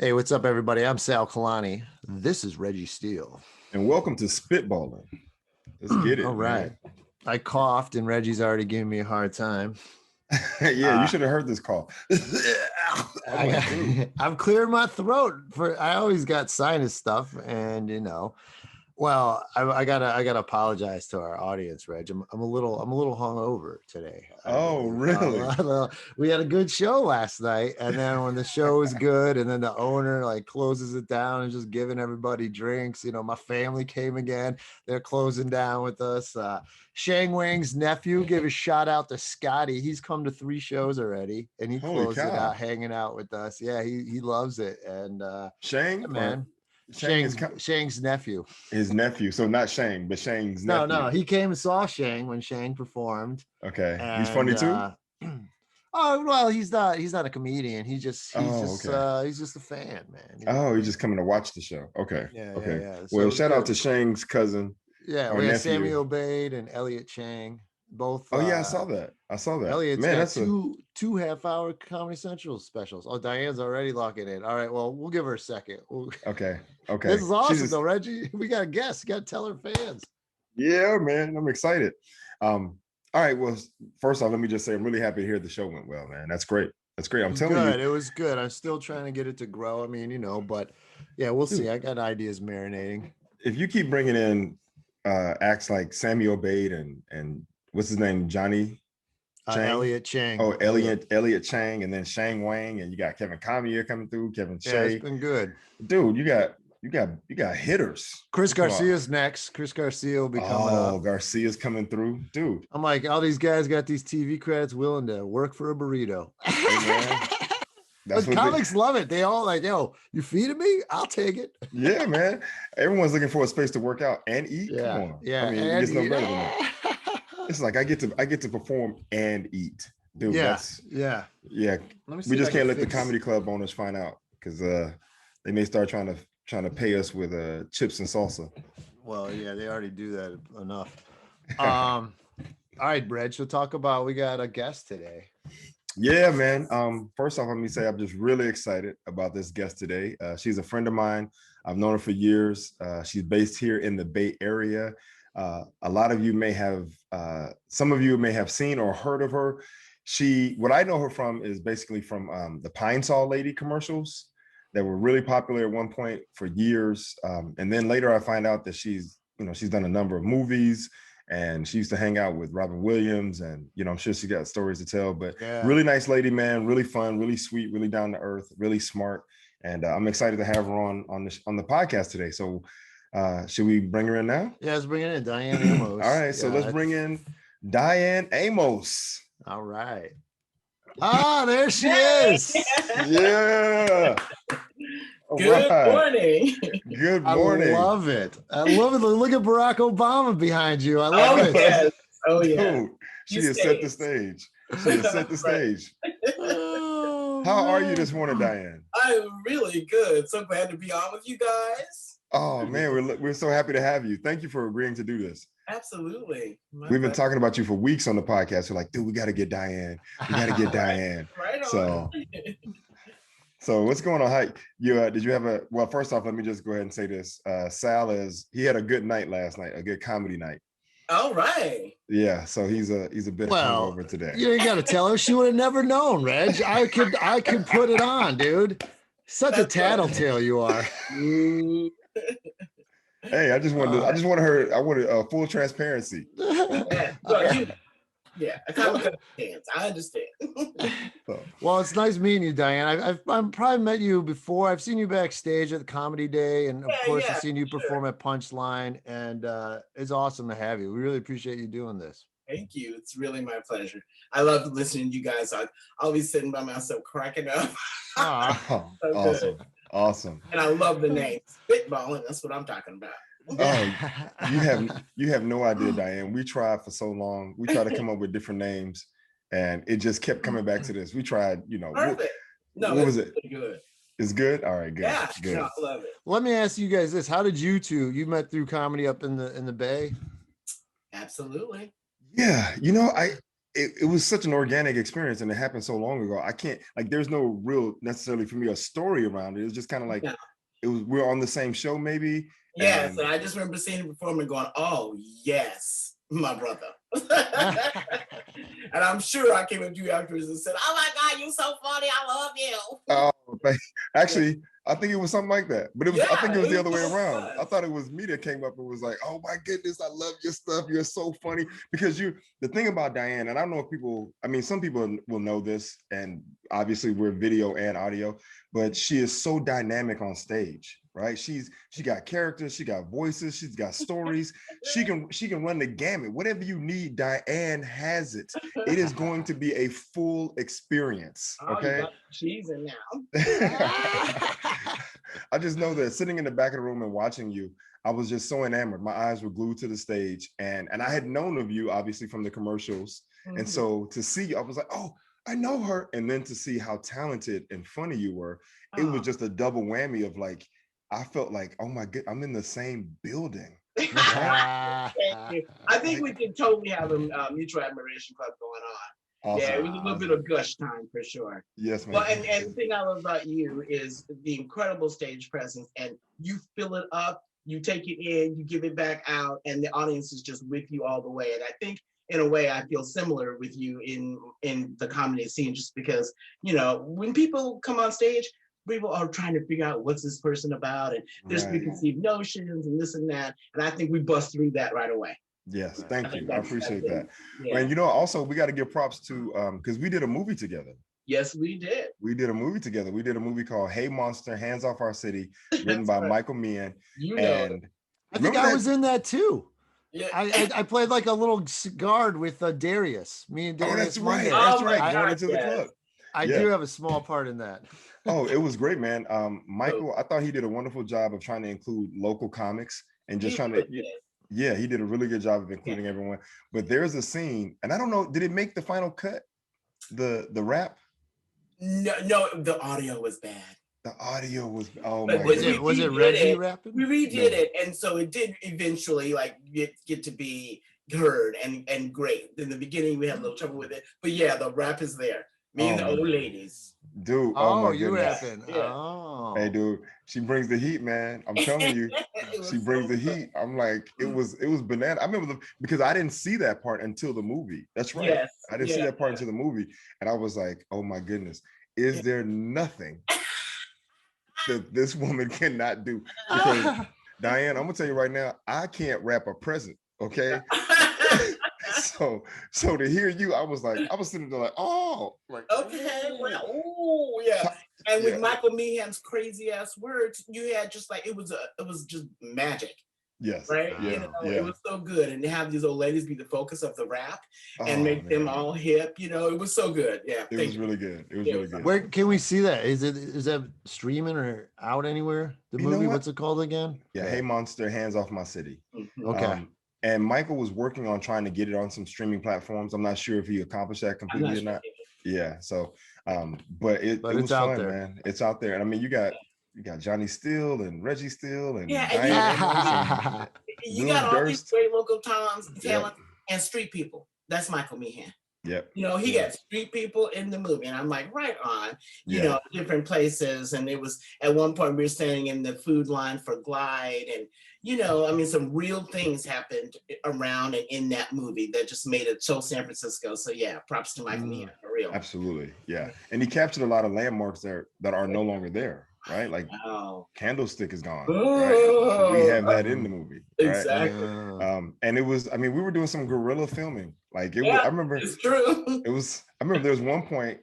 Hey, what's up, everybody? I'm Sal Kalani. This is Reggie Steele. And welcome to Spitballin. Let's get it. All right. Man. I coughed and Reggie's already giving me a hard time. Yeah, you should have heard this call. I'm clearing my throat. I always got sinus stuff, and well, I gotta apologize to our audience, Reg. I'm a little hungover today. Oh, really? We had a good show last night, and then when the show is good, and then the owner closes it down and just giving everybody drinks. My family came again. They're closing down with us. Shang Wang's nephew, give a shout out to Scotty. He's come to 3 shows already, and he closed it out hanging out with us. Yeah, he loves it. And Shang, man. Shang's nephew. His nephew. So not Shang, but Shang's nephew. No. He came and saw Shang when Shang performed. Okay. And, he's funny too? Oh, well, he's not a comedian. He's just a fan, man. He's just coming to watch the show. Okay. Yeah. Well, shout out to Shang's cousin. Yeah, we had Samuel Bade and Elliot Chang. Both. Oh yeah, I saw that. Elliot's got two half-hour Comedy Central specials. Oh, Diane's already locking in. All right, well, we'll give her a second. Okay. This is awesome, though, Reggie. We got a guest. You got to tell her fans. Yeah, man, I'm excited. All right, well, first off, let me just say I'm really happy to hear the show went well, man. That's great. I'm telling you, it was good. I'm still trying to get it to grow. I mean, but yeah, we'll see. I got ideas marinating. If you keep bringing in acts like Samuel Bade and what's his name? Johnny Chang? Elliot Chang. Oh, Elliot Chang, and then Shang Wang, and you got Kevin Kamiya coming through, Kevin Shea. Yeah, it's been good. Dude, you got hitters. Chris Garcia's next. Chris Garcia will be coming up. Oh, Garcia's coming through. Dude. I'm like, all these guys got these TV credits willing to work for a burrito. Hey, man. But comics love it. They all like, yo, you feeding me? I'll take it. Yeah, man. Everyone's looking for a space to work out and eat. Yeah. Come on. Yeah. I mean, it gets no better than that. It's like I get to perform and eat. Dude, yeah. Yeah. We just can't let the comedy club owners find out because they may start trying to pay us with chips and salsa. Well, yeah, they already do that enough. All right, Reg, so we got a guest today. Yeah, man. First off, let me say I'm just really excited about this guest today. She's a friend of mine. I've known her for years. She's based here in the Bay Area. A lot of you may have, some of you may have seen or heard of her. What I know her from is basically from the Pine Sol Lady commercials that were really popular at one point for years. And then later I find out that she's done a number of movies. And she used to hang out with Robin Williams, and I'm sure she got stories to tell. But really nice lady, man. Really fun, really sweet, really down to earth, really smart. And I'm excited to have her on the podcast today. So should we bring her in now? Yeah, let's bring it in, Diane Amos. All right, so let's bring in Diane Amos. All right. Ah, there she is. Yeah. Good morning. Good morning. I love it. Look at Barack Obama behind you. I love it. Yes. Oh, yeah. Dude, she has set the stage. How are you this morning, Diane? I'm really good. So glad to be on with you guys. Oh, man, we're so happy to have you. Thank you for agreeing to do this. Absolutely. We've been talking about you for weeks on the podcast. We're like, dude, we got to get Diane. Diane. Right on. So what's going on? Hi, did you have well, first off, let me just go ahead and say this. Sal he had a good night last night, a good comedy night. All right. Yeah, so he's a bit hungover today. You ain't got to tell her. She would have never known, Reg. I could put it on, dude. Such a tattletale you are. Hey, I wanted full transparency. Yeah, I kind of understand. I understand. Well, it's nice meeting you, Diane. I've probably met you before. I've seen you backstage at the Comedy Day, and of course, I've seen you perform at Punchline. And it's awesome to have you. We really appreciate you doing this. Thank you. It's really my pleasure. I love listening to you guys. I'll be sitting by myself cracking up. So awesome. And I love the name Spitballin. That's what I'm talking about. Oh, you have no idea, Diane. We tried for so long. We tried to come up with different names, and it just kept coming back to this. We tried, Perfect. What was it? Really good. It's good. All right, good. Yeah, good. I love it. Let me ask you guys this: how did you met through comedy up in the Bay? Absolutely. Yeah, it was such an organic experience, and it happened so long ago. I can't, like, there's no real necessarily for me a story around it. It's just kind of like it was, we're on the same show maybe. Yes, and I just remember seeing him perform and going, "Oh yes, my brother." And I'm sure I came up to you afterwards and said, "Oh my God, you're so funny. I love you." Oh, actually, I think it was something like that, but it was. I think it was the other way around. Was. I thought it was me that came up and was like, "Oh my goodness, I love your stuff. You're so funny." Because the thing about Diane, and I don't know if people, I mean, some people will know this, and obviously we're video and audio, but she is so dynamic on stage, right? She got characters, she got voices, she's got stories. She can run the gamut. Whatever you need, Diane has it. It is going to be a full experience. Okay. She's in now. I just know that sitting in the back of the room and watching you, I was just so enamored. My eyes were glued to the stage, and I had known of you obviously from the commercials. And so to see you, I was like, oh, I know her. And then to see how talented and funny you were, it was just a double whammy of like, I felt like, oh my God, I'm in the same building. Thank you. I think we can totally have a mutual admiration club going on. Awesome. Yeah, it was a little bit of gush time for sure. Yes, man. Well, and the thing I love about you is the incredible stage presence, and you fill it up, you take it in, you give it back out, and the audience is just with you all the way. And I think in a way I feel similar with you in the comedy scene, just because, you know, when people come on stage, people are trying to figure out what's this person about, and there's preconceived notions and this and that. And I think we bust through that right away. Yes, thank you. I appreciate that. Yeah. And you know, also we got to give props to because we did a movie together. Yes, we did. We did a movie together. We did a movie called Hey Monster, Hands Off Our City, written by Michael Meehan. You know, and I think I was in that too. Yeah, I played like a little guard with Darius. Me and Darius. Oh, that's right. That's right. Going into the club. I do have a small part in that. Oh, it was great, man. Michael, I thought he did a wonderful job of trying to include local comics and just trying to. Yeah, he did a really good job of including everyone. But there's a scene, and I don't know, did it make the final cut? The rap? No, the audio was bad. The audio was, oh my God. Was it Reggie rapping? We redid it, and so it did eventually like get to be heard and great. In the beginning, we had a little trouble with it, but yeah, the rap is there. Me and the old ladies. Dude, oh my you goodness. rapping. Yeah. Oh. Hey, dude, she brings the heat, man. I'm telling you, she brings the heat. I'm like, it was banana. I remember because I didn't see that part until the movie. That's right. Yes. I didn't see that part until the movie. And I was like, oh my goodness, is there nothing that this woman cannot do? Because Diane, I'm gonna tell you right now, I can't rap a present, okay? So to hear you, I was sitting there like, oh, like, okay, well, oh yeah. And with Michael Meehan's crazy ass words, you had just like it was just magic. Yes. Right. Yeah. You know, it was so good, and to have these old ladies be the focus of the rap and make them all hip. You know, it was so good. Yeah. It was really good. It was really good. Where can we see that? Is that streaming or out anywhere? The movie, what's it called again? Yeah. Hey Monster, Hands Off My City. Mm-hmm. Okay. And Michael was working on trying to get it on some streaming platforms. I'm not sure if he accomplished that completely or not. Yeah. So, but it was fun, man. It's out there. And I mean, you got Johnny Steele and Reggie Steele and Diane you got all these great local talent and street people. That's Michael Meehan. Yep. You know, he got street people in the movie, and I'm like, right on. You know, different places, and it was at one point we were standing in the food line for Glide, and you know, I mean, some real things happened around and in that movie that just made it so San Francisco. So yeah, props to Michael Meehan for real. Absolutely, yeah. And he captured a lot of landmarks there that are no longer there. Right, like Candlestick is gone. Right? We have that in the movie. Right? Exactly. And it was. I mean, we were doing some guerrilla filming. Like it was. I remember. It's true. It was. I remember there's one point.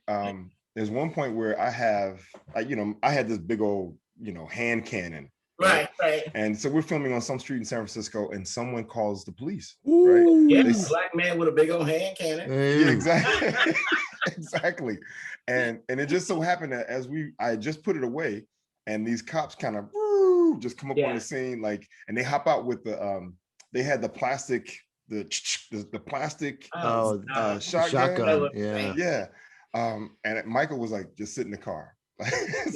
There's one point where I have, you know, I had this big old, you know, hand cannon. Right. And so we're filming on some street in San Francisco, and someone calls the police. Right. Yeah, black man with a big old hand cannon. Yeah, exactly. Exactly. And it just so happened that I just put it away, and these cops kind of just come up on the scene, like, and they hop out with the they had the plastic plastic shotgun. Yeah. And Michael was like, just sit in the car.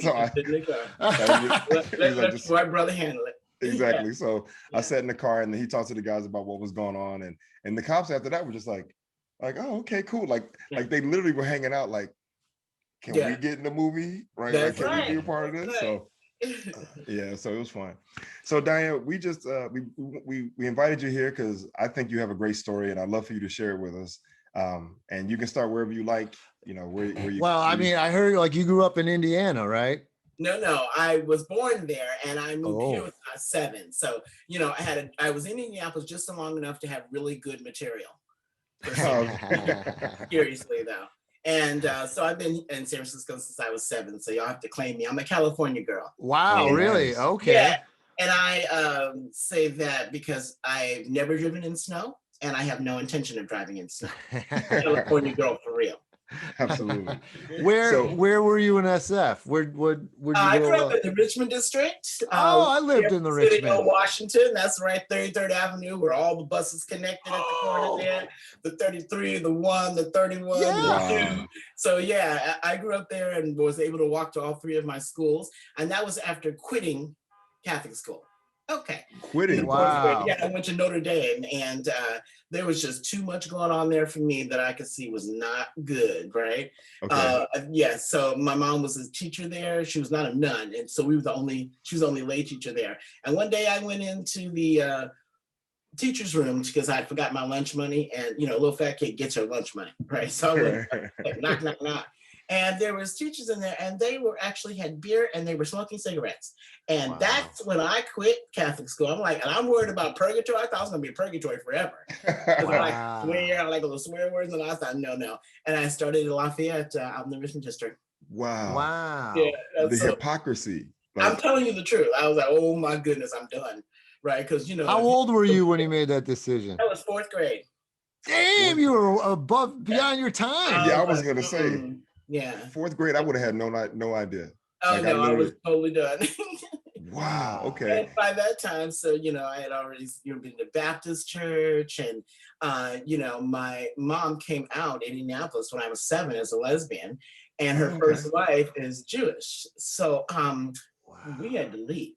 So let my brother handle it. Exactly. So I sat in the car, and then he talked to the guys about what was going on, and the cops after that were just like, Like, oh, okay, cool. Like they literally were hanging out. Like, can we get in the movie? Right? That's Like, can right. we be a part of this? So. Yeah, so it was fun. So Diane, we just we invited you here because I think you have a great story, and I'd love for you to share it with us. And you can start wherever you like. You know where you. Well, I mean, I heard like you grew up in Indiana, right? No, I was born there and I moved here Oh. when I was 7. So, you know, I was in Indianapolis just long enough to have really good material. Seriously though. And so I've been in San Francisco since I was 7. So y'all have to claim me. I'm a California girl. Wow, Oh, really? nice. Okay. Yeah. And I say that because I've never driven in snow and I have no intention of driving in snow. California girl for real. Absolutely. Where were you in SF? Where'd you I go? grew up in the Richmond district. I lived in the Richmond. Washington. That's right, 33rd Avenue, where all the buses connected at the corner there. The 33, the 1, the 31, the 2. So yeah, I grew up there and was able to walk to all 3 of my schools. And that was after quitting Catholic school. Okay. Quitting. Wow. Yeah, I went to Notre Dame and there was just too much going on there for me that I could see was not good, right? Okay. Yeah, so my mom was a teacher there. She was not a nun. And so she was the only lay teacher there. And one day I went into the teacher's room because I forgot my lunch money and, you know, a little fat kid gets her lunch money, right? So I went, like, knock, knock, knock. And there was teachers in there and they were actually had beer and they were smoking cigarettes. And that's when I quit Catholic school. I'm like, and I'm worried about purgatory. I thought I was gonna be in purgatory forever. I like swear, I like little swear words, and I thought, no. And I started in Lafayette out in the Richmond district. Wow. Yeah. The hypocrisy. Like, I'm telling you the truth. I was like, oh my goodness, I'm done. Right. Because you know. How old were you when you made that decision? I was 4th grade. Damn, you were beyond your time. Yeah, I was gonna say. Yeah. 4th grade, I would have had no idea. Oh, like, no, I was totally done. Wow. Okay. And by that time, so, you know, I had already been to Baptist church and, you know, my mom came out in Indianapolis when I was 7 as a lesbian and her first wife is Jewish. So we had to leave.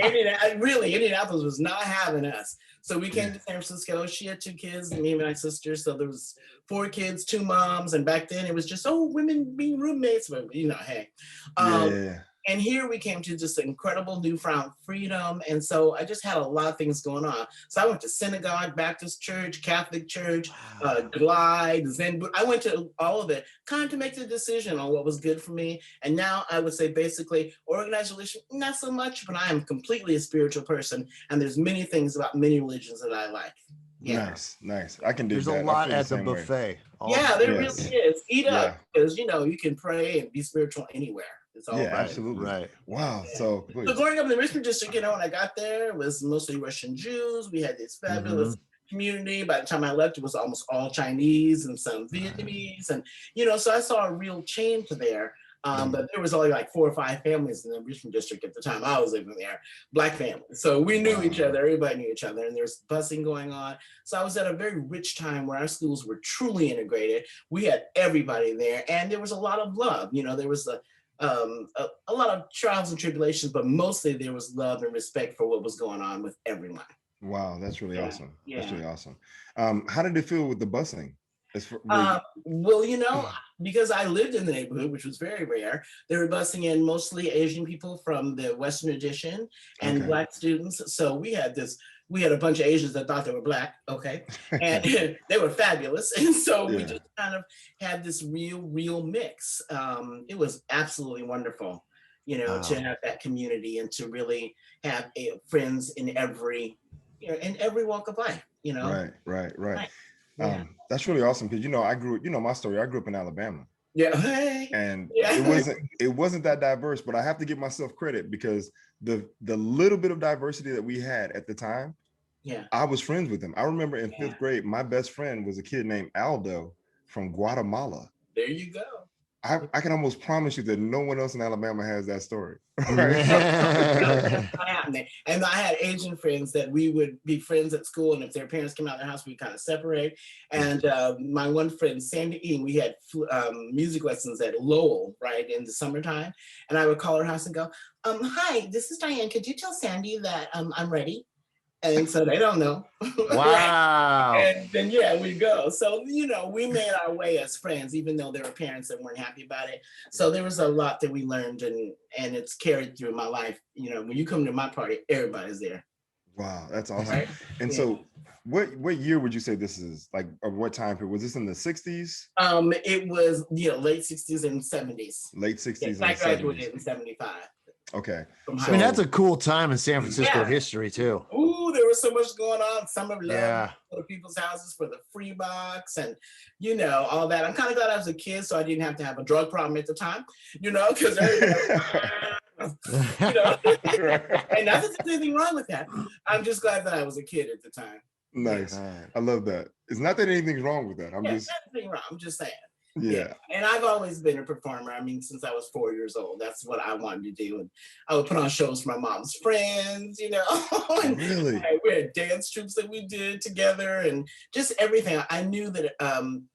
Indianapolis was not having us. So we came to San Francisco. She had 2 kids, and me and my sister. So there was 4 kids, 2 moms. And back then it was just, women being roommates. But, you know, hey. And here we came to just incredible newfound freedom. And so I just had a lot of things going on. So I went to synagogue, Baptist church, Catholic church, Glide, Zen. I went to all of it, kind of to make the decision on what was good for me. And now I would say basically organized religion, not so much, but I am completely a spiritual person. And there's many things about many religions that I like. Yeah. Nice. I can do that. There's a lot at the buffet. Yeah, there really is. Eat up, because, you know, you can pray and be spiritual anywhere. It's all absolutely. Right. Wow. Yeah. So growing up in the Richmond district, you know, when I got there, it was mostly Russian Jews. We had this fabulous community. By the time I left, it was almost all Chinese and some Vietnamese. And, you know, so I saw a real change there. But there was only like 4 or 5 families in the Richmond district at the time I was living there, Black families. So we knew each other, everybody knew each other, and there was busing going on. So I was at a very rich time where our schools were truly integrated. We had everybody there, and there was a lot of love. You know, there was a lot of trials and tribulations, but mostly there was love and respect for what was going on with everyone. Wow, that's really awesome. Yeah. That's really awesome. How did it feel with the busing? Well, you know, because I lived in the neighborhood, which was very rare, they were busing in mostly Asian people from the Western Addition and Black students. So we had a bunch of Asians that thought they were Black, and they were fabulous. And so we just kind of had this real mix. It was absolutely wonderful, you know, to have that community and to really have friends in every walk of life, you know. Right. Yeah. That's really awesome because, you know, my story, I grew up in Alabama. Yeah. And it wasn't that diverse, but I have to give myself credit because the little bit of diversity that we had at the time, I was friends with them. I remember in 5th grade, my best friend was a kid named Aldo from Guatemala. There you go. I can almost promise you that no one else in Alabama has that story. And I had Asian friends that we would be friends at school, and if their parents came out of their house, we kind of separate. And my one friend, Sandy E, we had music lessons at Lowell, right, in the summertime. And I would call her house and go, hi, this is Diane. Could you tell Sandy that I'm ready? And so they don't know. Wow. And then, yeah, we go. So, you know, we made our way as friends, even though there were parents that weren't happy about it. So there was a lot that we learned, and it's carried through my life. You know, when you come to my party, everybody's there. Wow, that's awesome. Right? And Yeah. so what year would you say this is? Like, or what time period? Was this in the 60s? It was, you know, late 60s and 70s. Late 60s I and graduated 70s. in 75. Okay. I mean, that's a cool time in San Francisco Yeah. history too. Ooh, there was so much going on. Summer love, Yeah. go to people's houses for the free box and, you know, all that. I'm kind of glad I was a kid, so I didn't have to have a drug problem at the time, you know, because you know, and not that there's anything wrong with that. I'm just glad that I was a kid at the time. Nice. I love that. It's not that anything's wrong with that. I'm just nothing wrong. I'm just saying. Yeah. And I've always been a performer. I mean, since I was 4 years old, that's what I wanted to do. And I would put on shows for my mom's friends, you know. And really? We had dance troupes that we did together and just everything. I knew that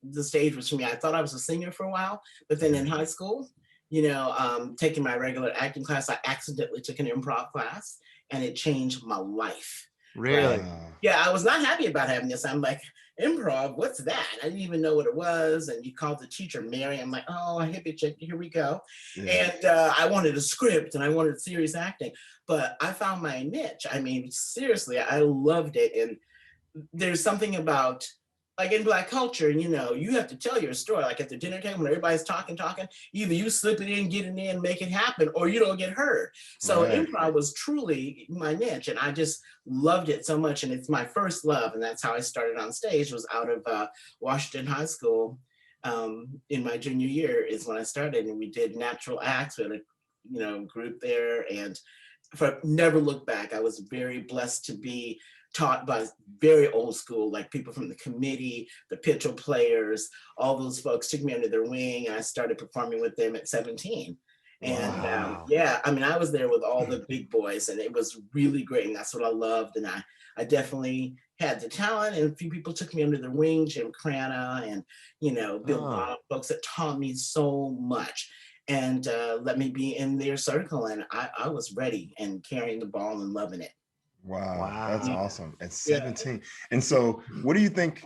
the stage was for me. I thought I was a singer for a while, but then in high school, you know, taking my regular acting class, I accidentally took an improv class and it changed my life. Really? Yeah, I was not happy about having this. I'm like, improv, what's that? I didn't even know what it was. And you called the teacher Mary. I'm like, oh, hippie chick, here we go. Yeah. And I wanted a script and I wanted serious acting, but I found my niche. I mean, seriously, I loved it. And there's something about, like in Black culture, you know, you have to tell your story. Like at the dinner table when everybody's talking, either you slip it in, get it in, make it happen, or you don't get heard. So improv was truly my niche, and I just loved it so much. And it's my first love, and that's how I started on stage. Was out of Washington High School in my junior year is when I started, and we did natural acts. We had a group there, and never looked back. I was very blessed to be taught by very old school, like people from the committee, the Pitchell players, all those folks took me under their wing, and I started performing with them at 17. And I mean, I was there with all the big boys, and it was really great, and that's what I loved. And I definitely had the talent, and a few people took me under their wing, Jim Crana and, Bill Bonham, folks that taught me so much and let me be in their circle. And I was ready and carrying the ball and loving it. Wow, that's awesome. At 17. Yeah. And so what do you think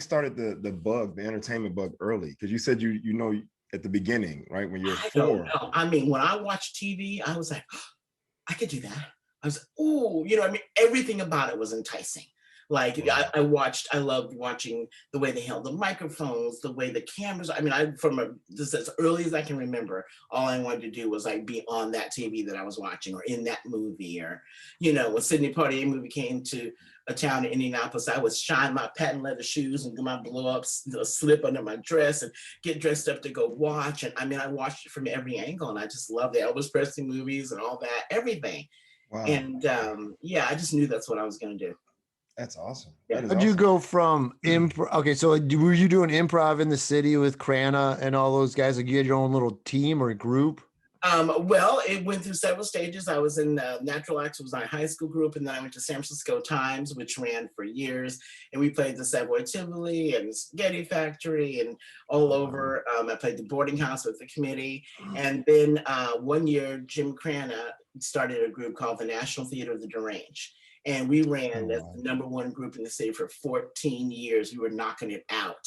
started the bug, the entertainment bug early? Because you said you know at the beginning, right? When you're 4. Don't know. I mean, when I watched TV, I was like, oh, I could do that. I was like, oh, I mean, everything about it was enticing. Like I loved watching the way they held the microphones, the way the cameras. I mean, just as early as I can remember, all I wanted to do was like be on that TV that I was watching, or in that movie, or when Sidney Poitier movie came to a town in Indianapolis, I would shine my patent leather shoes and do my blow ups, slip under my dress, and get dressed up to go watch. And I mean, I watched it from every angle, and I just loved the Elvis Presley movies and all that, everything. Wow. And I just knew that's what I was going to do. That's awesome. How'd you go from improv? Okay, so were you doing improv in the city with Crana and all those guys? Like you had your own little team or group? Well, it went through several stages. I was in Natural Acts, was my high school group, and then I went to San Francisco Times, which ran for years, and we played the Savoy Tivoli and the Spaghetti Factory and all over. I played the boarding house with the committee, and then one year, Jim Crana started a group called the National Theater of the Deranged. And we ran as the #1 group in the city for 14 years. We were knocking it out.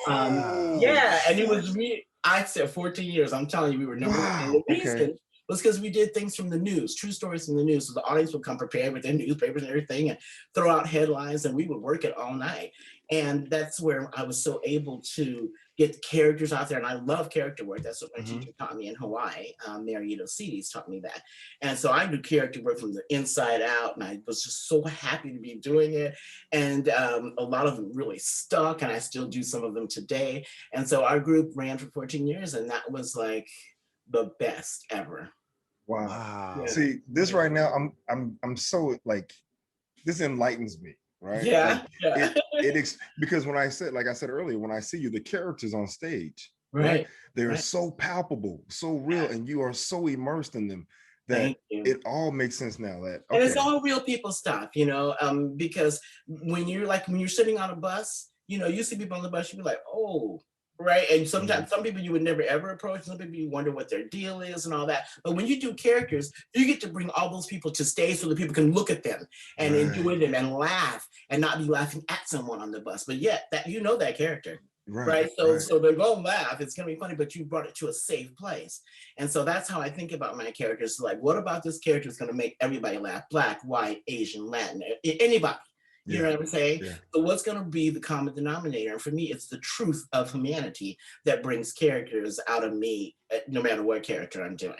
And it was I said 14 years. I'm telling you, we were #1. And the reason was because we did things from the news, true stories from the news. So the audience would come prepared with their newspapers and everything and throw out headlines, and we would work it all night. And that's where I was so able to get the characters out there. And I love character work. That's what my teacher taught me in Hawaii. Marietta Cedes taught me that. And so I do character work from the inside out. And I was just so happy to be doing it. And a lot of them really stuck. And I still do some of them today. And so our group ran for 14 years. And that was like the best ever. Wow. Yeah. See, this right now, I'm so like, this enlightens me. Right. Yeah. Because when I said earlier, when I see you, the characters on stage, they're so palpable, so real, and you are so immersed in them that it all makes sense now. And it's all real people stuff, because when you're sitting on a bus, you see people on the bus, you be like, oh, right? And sometimes some people you would never ever approach, some people you wonder what their deal is and all that. But when you do characters, you get to bring all those people to stage so that people can look at them and enjoy them and laugh and not be laughing at someone on the bus. But yet that you know that character. Right. So they're gonna laugh. It's gonna be funny, but you brought it to a safe place. And so that's how I think about my characters. Like, what about this character is gonna make everybody laugh? Black, white, Asian, Latin, anybody. You know what I'm saying? Yeah. So what's going to be the common denominator? And for me, it's the truth of humanity that brings characters out of me, no matter what character I'm doing.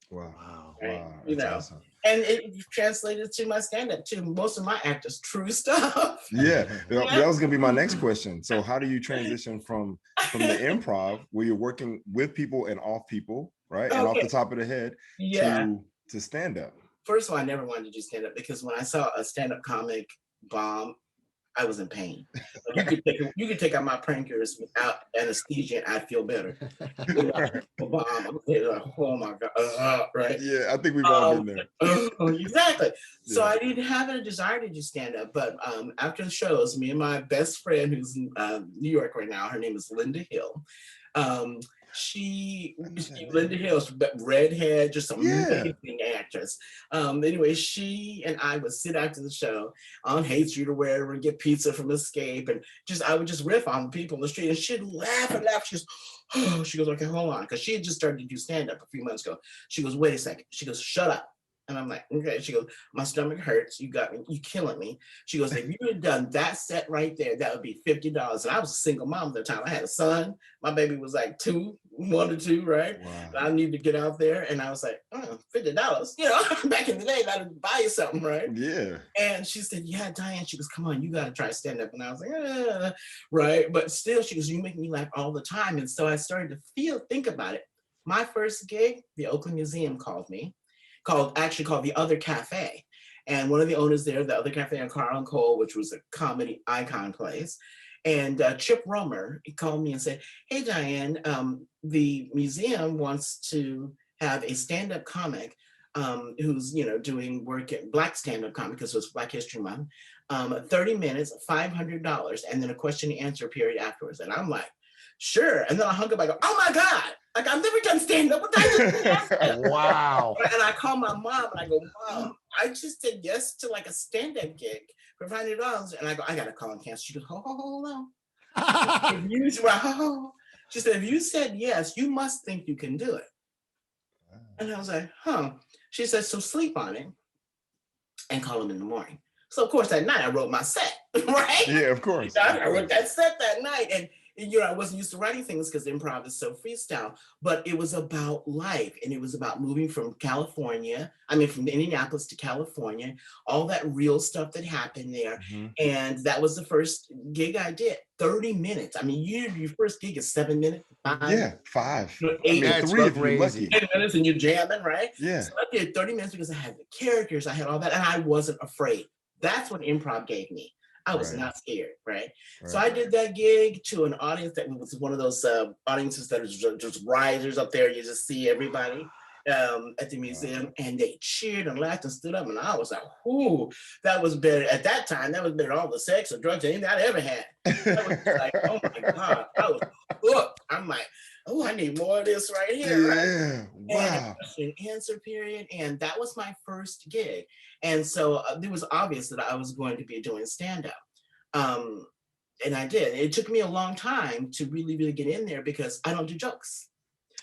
Wow. Right? Wow. You know, awesome. And it translated to my stand-up too. Most of my act is true stuff. Yeah, that was going to be my next question. So how do you transition from the improv where you're working with people and off people, right? And off the top of the head to stand-up? First of all, I never wanted to do stand-up because when I saw a stand-up comic bomb, I was in pain. Like you could take out my prankers without anesthesia and I'd feel better. Bomb, I'm like, oh my God, right? Yeah, I think we've all been there. Exactly. So I didn't have a desire to do stand-up, but after the shows, me and my best friend who's in New York right now, her name is Linda Hill. Linda Hill's redhead, just amazing actress. Anyway, she and I would sit after the show on Haight Street or wherever and get pizza from Escape, and I would just riff on people in the street, and she'd laugh and laugh. She goes, okay, hold on, because she had just started to do stand-up a few months ago. She goes, wait a second. She goes, shut up. And I'm like, okay. She goes, my stomach hurts. You got me. You killing me. She goes, if you had done that set right there, that would be $50. And I was a single mom at the time. I had a son. My baby was like 1 or 2, right? Wow. I needed to get out there. And I was like, $50. You know, back in the day, that'd buy you something, right? Yeah. And she said, yeah, Diane. She goes, come on, you got to try stand up. And I was like, right. But still, she goes, you make me laugh all the time. And so I started to think about it. My first gig, the Oakland Museum called me. Called The Other Cafe. And one of the owners there, the Other Cafe on Carl and Cole, which was a comedy icon place. And Chip Romer, he called me and said, hey, Diane, the museum wants to have a stand-up comic who's, doing work at Black stand-up comic, because it was Black History Month, 30 minutes, $500, and then a question and answer period afterwards. And I'm like, sure. And then I hung up, I go, oh my God. Like, I've never done stand-up. Wow. And I call my mom and I go, Mom, I just said yes to like a stand-up gig for $500. And I go, I got to call and cancel. She goes, hold on. She said, if you said yes, you must think you can do it. And I was like, She said, so sleep on it and call him in the morning. So, of course, that night I wrote my set, right? Yeah, of course. I wrote that set that night. And I wasn't used to writing things because improv is so freestyle, but it was about life. And it was about moving from from Indianapolis to California, all that real stuff that happened there. Mm-hmm. And that was the first gig I did, 30 minutes. I mean, your first gig is 7 minutes. 5. Yeah, 5. 8, 3 if you're lucky. 10 minutes and you're jamming, right? Yeah. So I did 30 minutes because I had the characters, I had all that, and I wasn't afraid. That's what improv gave me. I was not scared, right? So I did that gig to an audience that was one of those audiences that is just risers up there. You just see everybody at the museum, and they cheered and laughed and stood up, and I was like, "Ooh, that was better." At that time, that was better than all the sex or drugs anything I'd ever had. That was like, oh my God, I was hooked. I'm like, oh, I need more of this right here. Yeah, right? wow. And question answer period, and that was my first gig. And so it was obvious that I was going to be doing stand-up. And I did. It took me a long time to really, really get in there because I don't do jokes.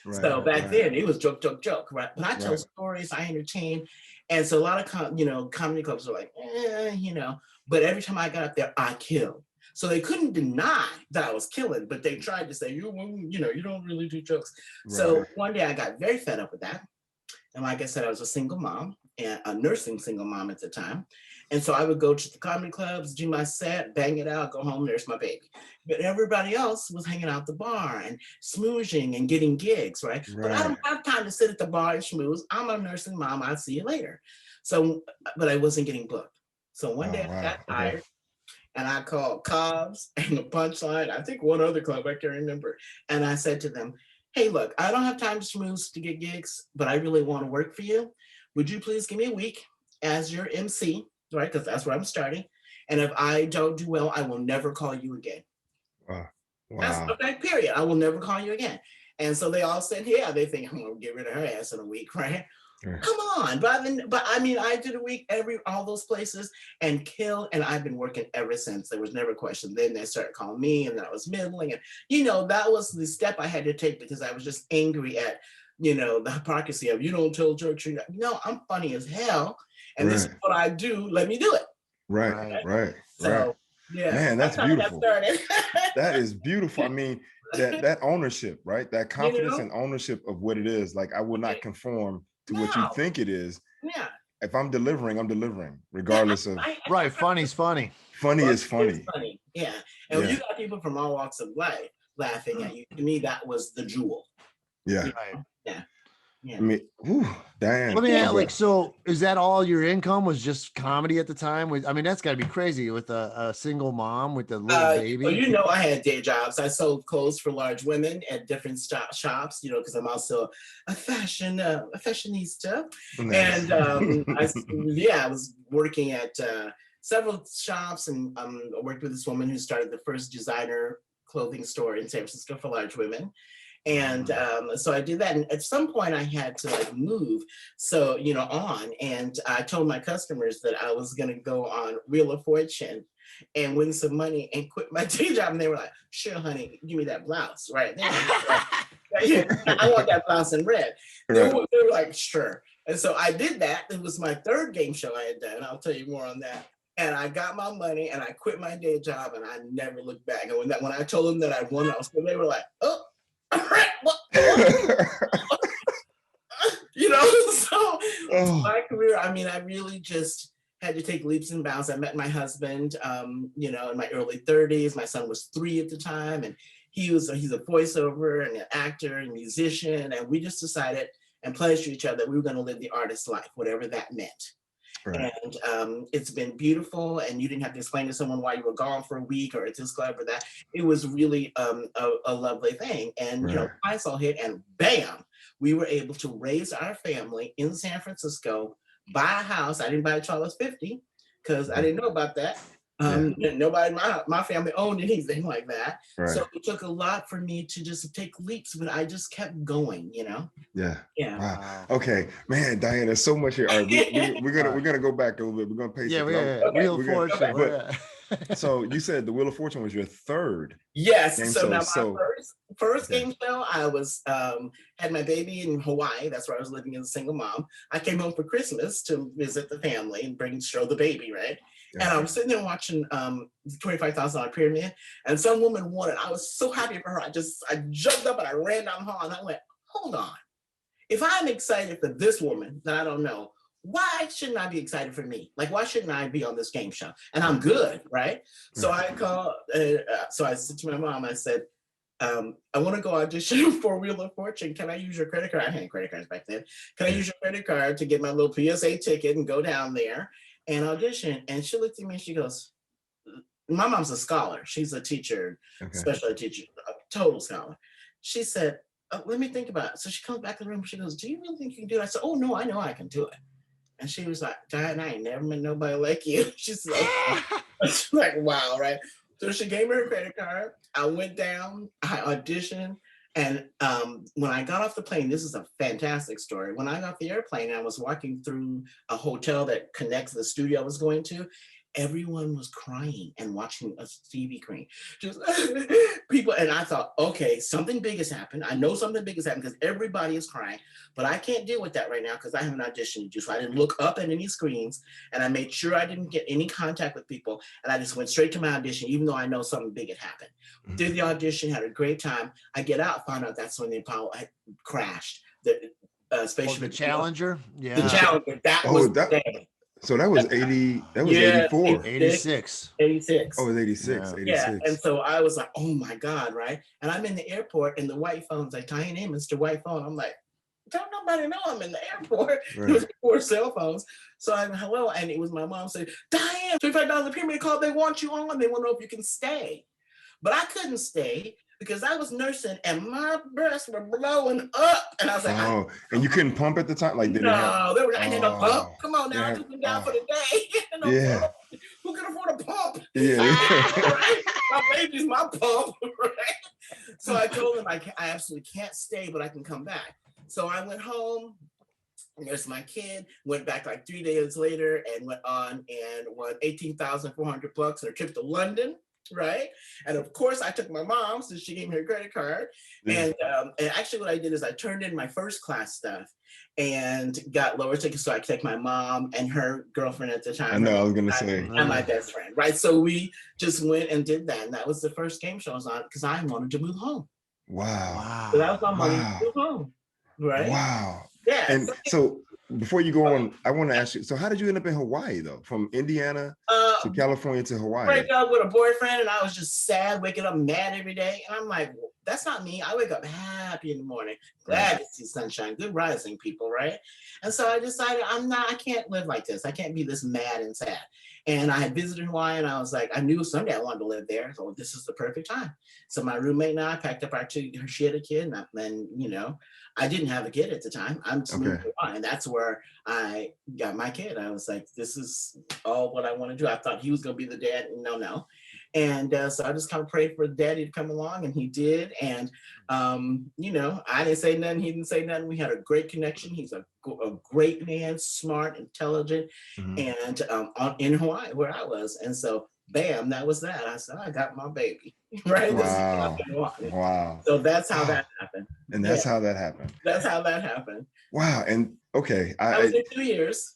Right, so back then it was joke, right? But I tell stories, I entertain. And so a lot of, comedy clubs are like, but every time I got up there, I killed. So they couldn't deny that I was killing, but they tried to say, you don't really do jokes. Right. So one day I got very fed up with that. And like I said, I was a single mom, and a nursing single mom at the time. And so I would go to the comedy clubs, do my set, bang it out, go home, nurse my baby. But everybody else was hanging out at the bar and smoozing and getting gigs, right? But I don't have time to sit at the bar and schmooze. I'm a nursing mom. I'll see you later. So, but I wasn't getting booked. So one day I got tired, and I called Cobb's and the Punchline, I think one other club, I can't remember. And I said to them, hey, look, I don't have time to schmooze to get gigs, but I really want to work for you. Would you please give me a week as your MC, right? Because that's where I'm starting. And if I don't do well, I will never call you again. Wow. That's Wow. okay, period. I will never call you again. And so they all said, yeah, they think I'm gonna get rid of her ass in a week, right? Right. Come on. But I mean, I did a week all those places and killed, and I've been working ever since. There was never a question. Then they started calling me, and then I was middling. And that was the step I had to take because I was just angry at, the hypocrisy of you don't tell jokes. No, I'm funny as hell. And this is what I do. Let me do it. Right. So yeah, Man, that's beautiful. Started. That is beautiful. I mean, that ownership, right? That confidence and ownership of what it is. Like, I will not conform to what you think it is. Yeah. If I'm delivering, regardless of. Right. Funny's funny. Funny is funny. Yeah. And when you got people from all walks of life laughing at you, to me, that was the jewel. Yeah. Right. Yeah. Yeah. I mean, Diane. Let me ask, so is that all your income was just comedy at the time? I mean, that's got to be crazy with a single mom with a little baby. Well, I had day jobs. I sold clothes for large women at different shops, because I'm also a fashionista. And I was working at several shops, and I worked with this woman who started the first designer clothing store in San Francisco for large women. And so I did that. And at some point I had to move. So, on. And I told my customers that I was going to go on Wheel of Fortune and win some money and quit my day job. And they were like, sure, honey, give me that blouse. Right. I want that blouse in red. They were like, sure. And so I did that. It was my third game show I had done. I'll tell you more on that. And I got my money and I quit my day job and I never looked back. And when I told them that I won, they were like, oh. So my career, I mean, I really just had to take leaps and bounds. I met my husband, in my early 30s. My son was 3 at the time, and he's a voiceover and an actor and musician. And we just decided and pledged to each other that we were going to live the artist's life, whatever that meant. Right. And it's been beautiful, and you didn't have to explain to someone why you were gone for a week or it's this club or that. It was really a lovely thing. And price all hit, and bam, we were able to raise our family in San Francisco, buy a house. I didn't buy it till I was 50 because I didn't know about that. Nobody in my family owned anything like that. Right. So it took a lot for me to just take leaps, but I just kept going, Yeah. Wow. Okay, man, Diane, there's so much here. All right, we're gonna go back a little bit. We're gonna pay. Wheel of Fortune. So you said the Wheel of Fortune was your third. Yes. So now my first game show, I was had my baby in Hawaii. That's where I was living as a single mom. I came home for Christmas to visit the family and show the baby, right? Yeah. And I was sitting there watching the $25,000 Pyramid, and some woman won it. I was so happy for her. I jumped up and I ran down the hall and I went, hold on. If I'm excited for this woman that I don't know, why shouldn't I be excited for me? Why shouldn't I be on this game show? And I'm good, right? So I called, so I said to my mom, I said, I want to go audition for Wheel of Fortune. Can I use your credit card? I had credit cards back then. Can I use your credit card to get my little PSA ticket and go down there and audition? And she looked at me and she goes, my mom's a scholar. She's a teacher, special ed teacher, a total scholar. She said, let me think about it. So she comes back in the room. She goes, do you really think you can do it? I said, oh, no, I know I can do it. And she was like, Diane, I ain't never met nobody like you. She's like, wow, right? So she gave me her credit card. I went down, I auditioned. And when I got off the plane, this is a fantastic story. When I got off the airplane, I was walking through a hotel that connects the studio I was going to. Everyone was crying and watching a TV screen. Just people, and I thought, okay, something big has happened. I know something big has happened because everybody is crying, but I can't deal with that right now because I have an audition to do. So I didn't look up at any screens, and I made sure I didn't get any contact with people, and I just went straight to my audition, even though I know something big had happened. Mm-hmm. Did the audition, had a great time. I get out, found out that's when the Apollo had crashed. The spaceship. The Challenger? Yeah. The Challenger. That was the day. So that was 80, that was 84. 86. 86. Oh, it was 86. Yeah. 86. And so I was like, oh my God, right? And I'm in the airport and the white phone's like, Diane Amos, the white phone. I'm like, don't nobody know I'm in the airport. Right. It was before cell phones. So I'm hello. And it was my mom said, Diane, $25 Pyramid call, they want you on. They want to know if you can stay. But I couldn't stay because I was nursing and my breasts were blowing up. And I was like, oh, and you couldn't pump at the time? Like, I need a pump. Come on now, I just went down for the day. Who can afford a pump? Yeah. Right? My baby's my pump, right? So I told him I absolutely can't stay, but I can come back. So I went home. There's my kid. Went back like 3 days later and went on and won $18,400 on a trip to London, right? And of course, I took my mom since she gave me her credit card. And actually, what I did is I turned in my first class stuff and got lower tickets so I could take my mom and her girlfriend at the time. I know, I was gonna say. And my best friend, right? So we just went and did that. And that was the first game show I was on because I wanted to move home. Wow. So that was my money to move home, right? Wow. Yeah. And so before you go on, I want to ask you, so how did you end up in Hawaii though? From Indiana to California to Hawaii? Break up with a boyfriend and I was just sad, waking up mad every day. And I'm like, well, that's not me. I wake up happy in the morning, glad to see sunshine, good rising, people, right? And so I decided I can't live like this. I can't be this mad and sad. And I had visited Hawaii and I was like, I knew someday I wanted to live there. So this is the perfect time. So my roommate and I packed up she had a kid and you know, I didn't have a kid at the time. I'm just moving to Hawaii, and that's where I got my kid. I was like, this is all what I want to do. I thought he was going to be the dad. No. And so I just kind of prayed for daddy to come along, and he did. And, you know, I didn't say nothing. He didn't say nothing. We had a great connection. He's a great man, smart, intelligent, and in Hawaii where I was. And so, bam, that was that. I said, I got my baby. Right? Wow. Wow. So that's how that happened. And that's how that happened. That's how that happened. Wow. And okay. I was there 2 years.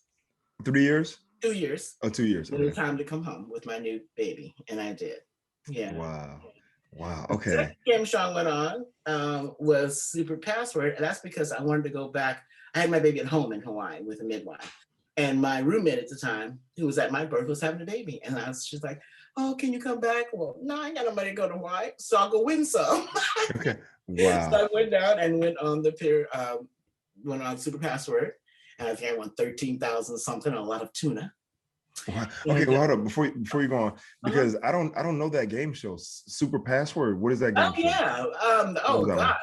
3 years? 2 years. Oh, 2 years. Okay. It was time to come home with my new baby. And I did. Yeah. Wow. Wow. Okay. The second game show I went on was Super Password. And that's because I wanted to go back. I had my baby at home in Hawaii with a midwife. And my roommate at the time, who was at my birth, was having a baby. And she's like, oh, can you come back? Well, no, I ain't got no money to go to Hawaii, so I'll go win some. Okay. Wow. So I went down and went on went on Super Password. And I think I won 13,000 something, a lot of tuna. Wow. Okay, well, hold up before you go on, because I don't know that game show. Super Password. What is that game show? Yeah. God.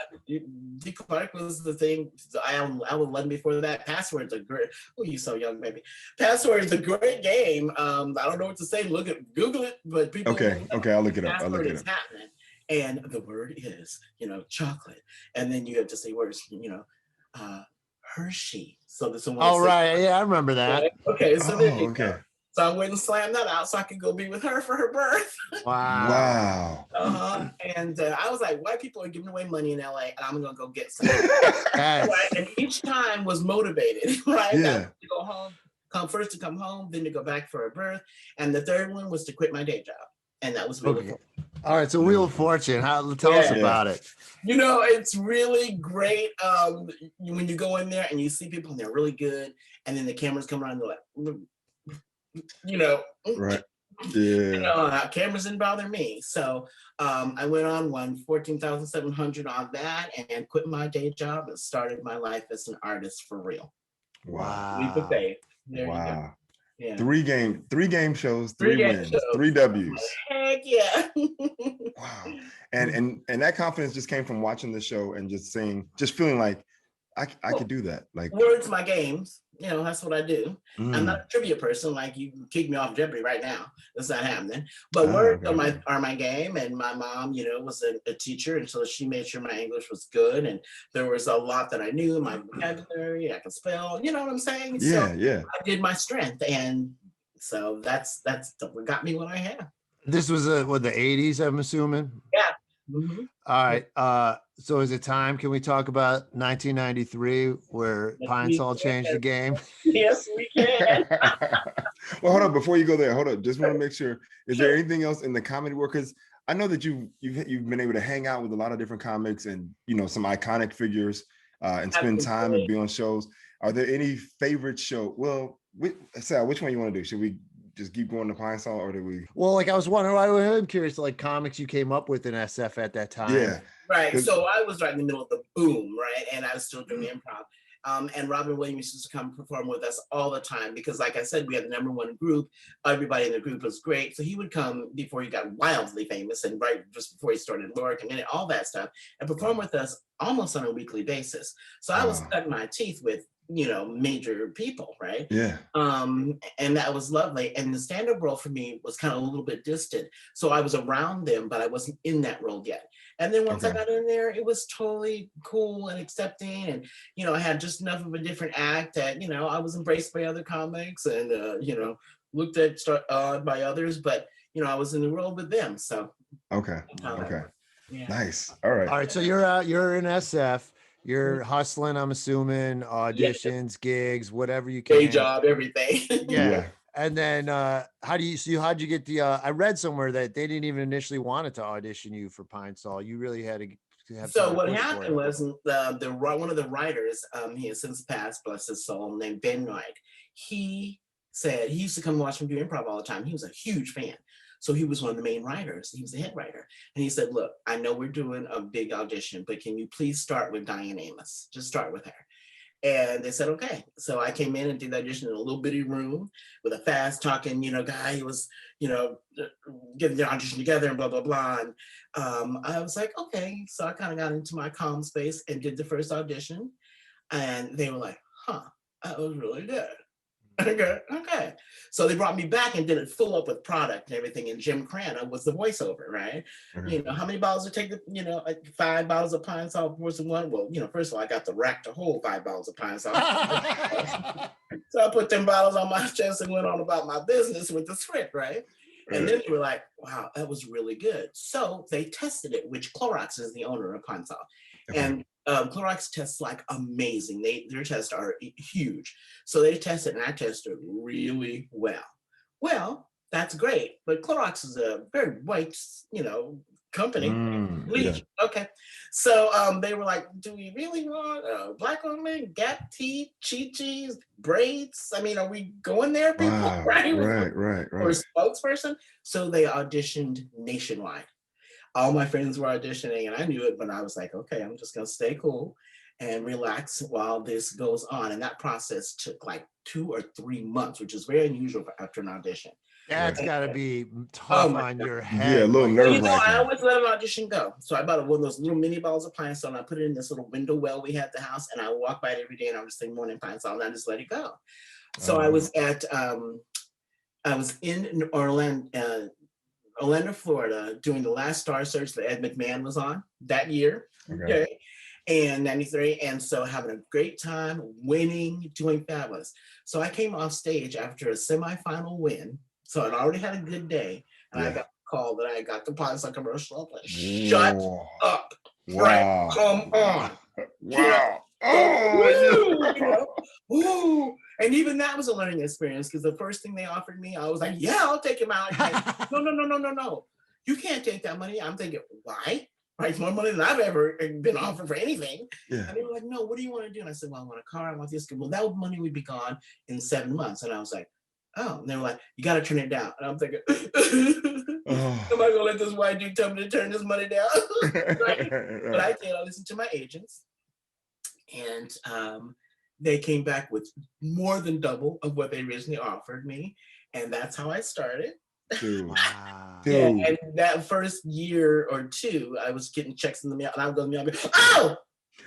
D. Clark was the thing. I was 11 before that. Password's a great. Oh, you so young, baby. Password's a great game. I don't know what to say. Google it, but people. Okay, I'll look it up. Password is happening, and the word is, chocolate, and then you have to say words, Hershey. So there's someone. Oh right, yeah, I remember that. Okay, so there you go. So I went and slammed that out so I could go be with her for her birth. Wow. And I was like, white people are giving away money in LA, and I'm gonna go get some. Yes. Right? And each time was motivated, right? Yeah. To go home, come home, then to go back for a birth, and the third one was to quit my day job, and that was really cool. All right, so Wheel of Fortune. Tell us about it. It's really great when you go in there and you see people and they're really good, and then the cameras come around and they're like, right. Yeah. Cameras didn't bother me. So I went on, won 14,700 on that, and quit my day job and started my life as an artist for real. Wow. Leap of faith. There you go. Yeah. 3 game shows, 3 wins, 3 W's. Heck yeah. Wow. And that confidence just came from watching the show and just feeling like I could do that. Like, words, my games. That's what I do. I'm not a trivia person. Like, you can kick me off Jeopardy right now. That's not happening. But words are my game. And my mom, was a teacher, and so she made sure my English was good. And there was a lot that I knew, my vocabulary, I could spell. You know what I'm saying? Yeah, so yeah. I did my strength, and so that's what got me what I have. This was the 80s, I'm assuming. Yeah. Mm-hmm. All right. So is it time? Can we talk about 1993, where Pine Sol changed the game? Yes, we can. Well, hold up. Before you go there, hold up. Just want to make sure. Is there anything else in the comedy world? Because I know that you've been able to hang out with a lot of different comics and some iconic figures and spend time and be on shows. Are there any favorite show? Well, Sal, which one you want to do? Should we just keep going to Pine Sol, or do we? Well, I was wondering, I'm curious, comics you came up with in SF at that time. Yeah. Right. So I was right in the middle of the boom, right? And I was still doing improv. And Robin Williams used to come perform with us all the time because, like I said, we had the #1 group. Everybody in the group was great. So he would come before he got wildly famous and right just before he started working and all that stuff and perform with us almost on a weekly basis. So I was cutting my teeth with major people, right? Yeah. And that was lovely. And the stand-up world for me was kind of a little bit distant. So I was around them, but I wasn't in that world yet. And then once I got in there, it was totally cool and accepting. And, I had just enough of a different act that, I was embraced by other comics and, looked at by others, but, I was in the world with them. So. Okay. Yeah. Nice. All right. So you're in SF. You're hustling, I'm assuming, auditions, gigs, whatever you can. Day job, everything. Yeah. And then how'd you get the I read somewhere that they didn't even initially wanted to audition you for Pine Sol. You really had to have. So what happened was the one of the writers, he has since passed, bless his soul, named Ben Wright. He said he used to come watch me do improv all the time. He was a huge fan. So he was one of the main writers. He was the head writer. And he said, look, I know we're doing a big audition, but can you please start with Diane Amos? Just start with her. And they said, okay. So I came in and did the audition in a little bitty room with a fast talking, guy who was, getting the audition together and blah, blah, blah. And I was like, okay. So I kind of got into my calm space and did the first audition. And they were like, that was really good. Okay. So they brought me back and did it full up with product and everything. And Jim Crana was the voiceover, right? How many bottles it take like 5 bottles of Pine Sol versus one? Well, first of all, I got the rack to hold 5 bottles of Pine Sol. So I put them bottles on my chest and went on about my business with the script, right? And then they were like, wow, that was really good. So they tested it, which Clorox is the owner of Pine Sol. And Clorox tests like amazing. Their tests are huge. So they tested and I tested really well. Well, that's great. But Clorox is a very white, company. Bleach. Yeah. Okay. So they were like, do we really want black women, gap teeth, chi-chis, braids? I mean, are we going there, people? Wow. Right. Or a spokesperson. So they auditioned nationwide. All my friends were auditioning and I knew it, but I was like, okay, I'm just going to stay cool and relax while this goes on. And that process took like 2 or 3 months, which is very unusual after an audition. That's got to be tough on your head. Yeah, a little nerve-wracking. I always let an audition go. So I bought one of those little mini bottles of Pine Sol and I put it in this little window well we had at the house. And I would walk by it every day and I would say morning Pine Sol and I just let it go. So I was in Orlando, Florida, doing the last Star Search that Ed McMahon was on that year, okay, and 93. And so having a great time, winning, doing fabulous. So I came off stage after a semifinal win. So I'd already had a good day. And I got a call that I got the Pine Sol commercial. Like, shut up. Wow. Right, come on. Wow. Ooh. And even that was a learning experience because the first thing they offered me, I was like, yeah, I'll take him out. Like, no. You can't take that money. I'm thinking, why? Right, it's more money than I've ever been offered for anything. Yeah. And they were like, no, what do you want to do? And I said, well, I want a car, I want this. Well, that money would be gone in 7 months. And I was like, oh. And they were like, you got to turn it down. And I'm thinking, am I going to let this white dude tell me to turn this money down? Right? But I did. I listened to my agents. And they came back with more than double of what they originally offered me. And that's how I started. Dude. Wow. Yeah, and that first year or two, I was getting checks in the mail, and I would go to the mail and be, oh!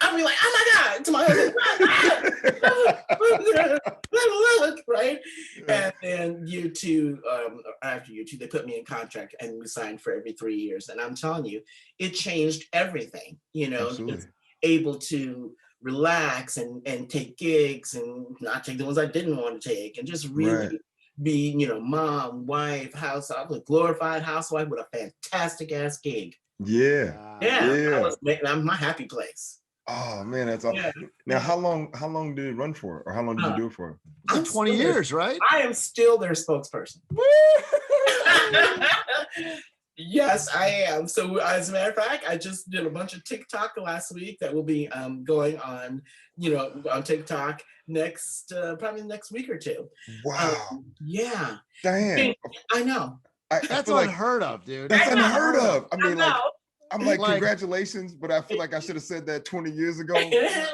I'd be like, oh my God, to my husband, right? And then year 2, after year 2, they put me in contract and we signed for every 3 years. And I'm telling you, it changed everything, just able to relax and take gigs and not take the ones I didn't want to take and just really be, mom, wife, house. I was a glorified housewife with a fantastic ass gig. Yeah. I'm my happy place. Oh man, that's awesome. Yeah. Now, how long did it run for, or how long did you do it for? Like 20 years, right? I am still their spokesperson. Yes, I am. So as a matter of fact, I just did a bunch of TikTok last week that will be going on, on TikTok probably next week or 2. Wow. Yeah. Diane. I know. That's unheard of, dude. That's unheard of. I mean, I'm like, congratulations, but I feel like I should have said that 20 years ago.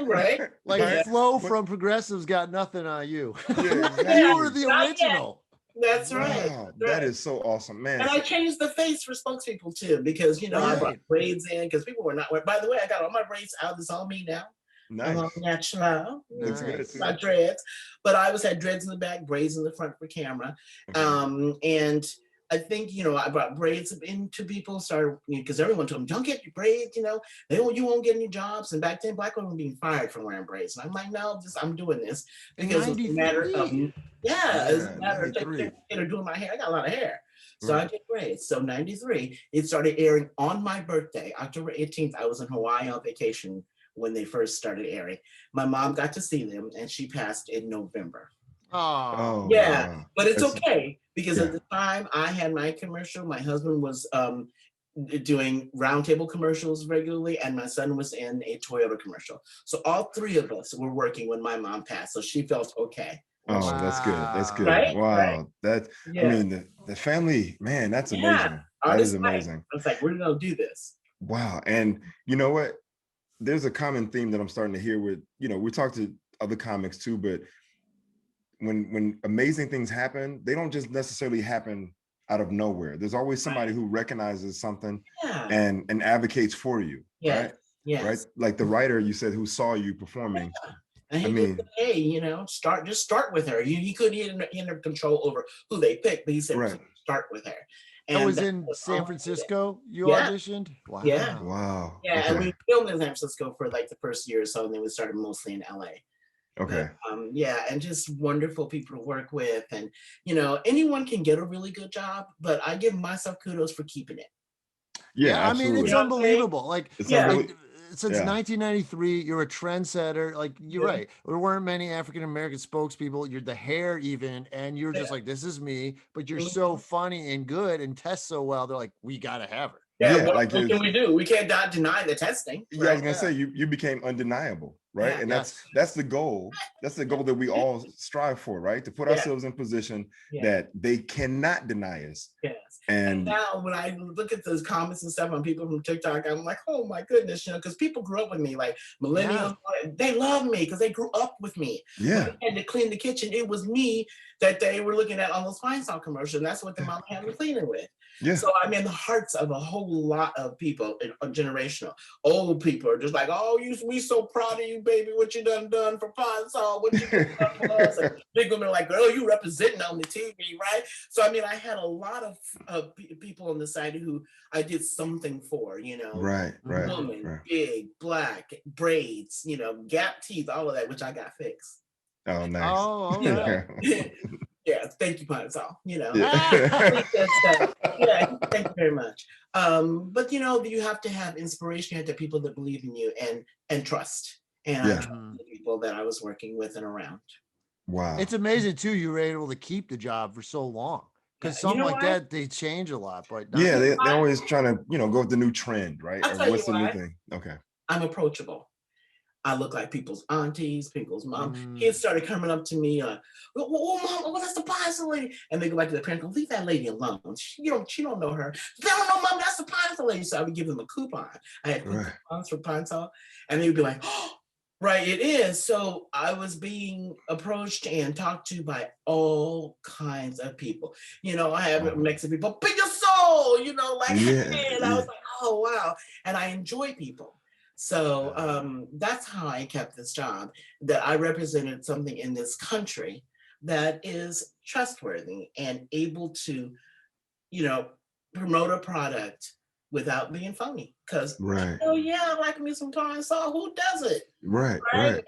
Right? Like, Flo from Progressives got nothing on you. Yeah, exactly. You were the original. That's right. Wow, that is so awesome, man. And I changed the face for spokespeople too, because I brought braids in because people were not. By the way, I got all my braids out. It's all me now. Nice. Natural. Looks good Nice. too. My dreads, but I always had dreads in the back, braids in the front for camera. And I think, I brought braids into people, started, because everyone told me, don't get your braids, you won't get any jobs. And back then, Black women were being fired for wearing braids. And I'm like, no, I'm doing this because it's a matter of, it's a matter of taking care of doing my hair. I got a lot of hair. So I did braids. So 93, it started airing on my birthday, October 18th. I was in Hawaii on vacation when they first started airing. My mom got to see them and she passed in November. Oh, yeah, wow. but it's okay because at the time I had my commercial, my husband was doing roundtable commercials regularly, and my son was in a Toyota commercial. So all three of us were working when my mom passed, so she felt okay. Oh, that's good. That's good. Right? Wow. Right? I mean, the family, man, that's amazing. That is amazing. I was like, we're gonna do this. Wow. And you know what? There's a common theme that I'm starting to hear with, we talk to other comics too, but when amazing things happen, they don't just necessarily happen out of nowhere. There's always somebody who recognizes something and advocates for you, right? Yes. Right? Like the writer you said who saw you performing. And he did say, hey, start with her. He couldn't have control over who they picked, but he said, start with her. And that was in San Francisco. You auditioned. Wow. Yeah, and we filmed in San Francisco for like the first year or so, and then we started mostly in LA. Okay. But, and just wonderful people to work with, and anyone can get a really good job, but I give myself kudos for keeping it. Yeah, I mean, it's unbelievable. Like, since 1993, you're a trendsetter. Like, you're right. There weren't many African American spokespeople. You're the hair even, and you're just like, this is me. But you're so funny and good and test so well. They're like, we gotta have her. What can we do? We can't deny the testing. Yeah, I was gonna say you became undeniable, right? And that's the goal. That's the goal that we all strive for, right? To put ourselves in position that they cannot deny us. Yes. And now when I look at those comments and stuff on people from TikTok, I'm like, oh my goodness, because people grew up with me, like millennials, they love me because they grew up with me. Yeah. When they had to clean the kitchen, it was me that they were looking at on those Fine Salt commercials. And that's what the mom had me cleaning with. Yeah. So I'm in the hearts of a whole lot of people, generational. Old people are just like, oh, we so proud of you, baby. What you done for Fine Salt? What you done for us? And big women are like, girl, you representing on the TV, right? So I mean, I had a lot of people on the side who I did something for, Right. Woman, big, black, braids, gap teeth, all of that, which I got fixed. Oh, nice. Oh, right. Yeah, thank you, Pine Salt. Thank you very much. But you have to have inspiration. You have to have people that believe in you and trust. And I trust the people that I was working with and around. Wow. It's amazing too. You were able to keep the job for so long. Because something like that, they change a lot. But they're always trying to, go with the new trend, right? Or what's the new thing? Okay. I'm approachable. I look like people's aunties, people's mom. Kids started coming up to me, mom, that's the Pine Salt lady. And they go back to their parents, go, leave that lady alone. She don't know her. They don't know, mom, that's the Pine Salt lady. So I would give them a coupon. I had coupons for Pine Salt. And they would be like, oh, right, it is. So I was being approached and talked to by all kinds of people. I have Mexican people, pick your soul, and I was like, oh, wow. And I enjoy people. So that's how I kept this job, that I represented something in this country that is trustworthy and able to, promote a product without being phony. Because, I like me some Pine Salt. Who does it? Right. My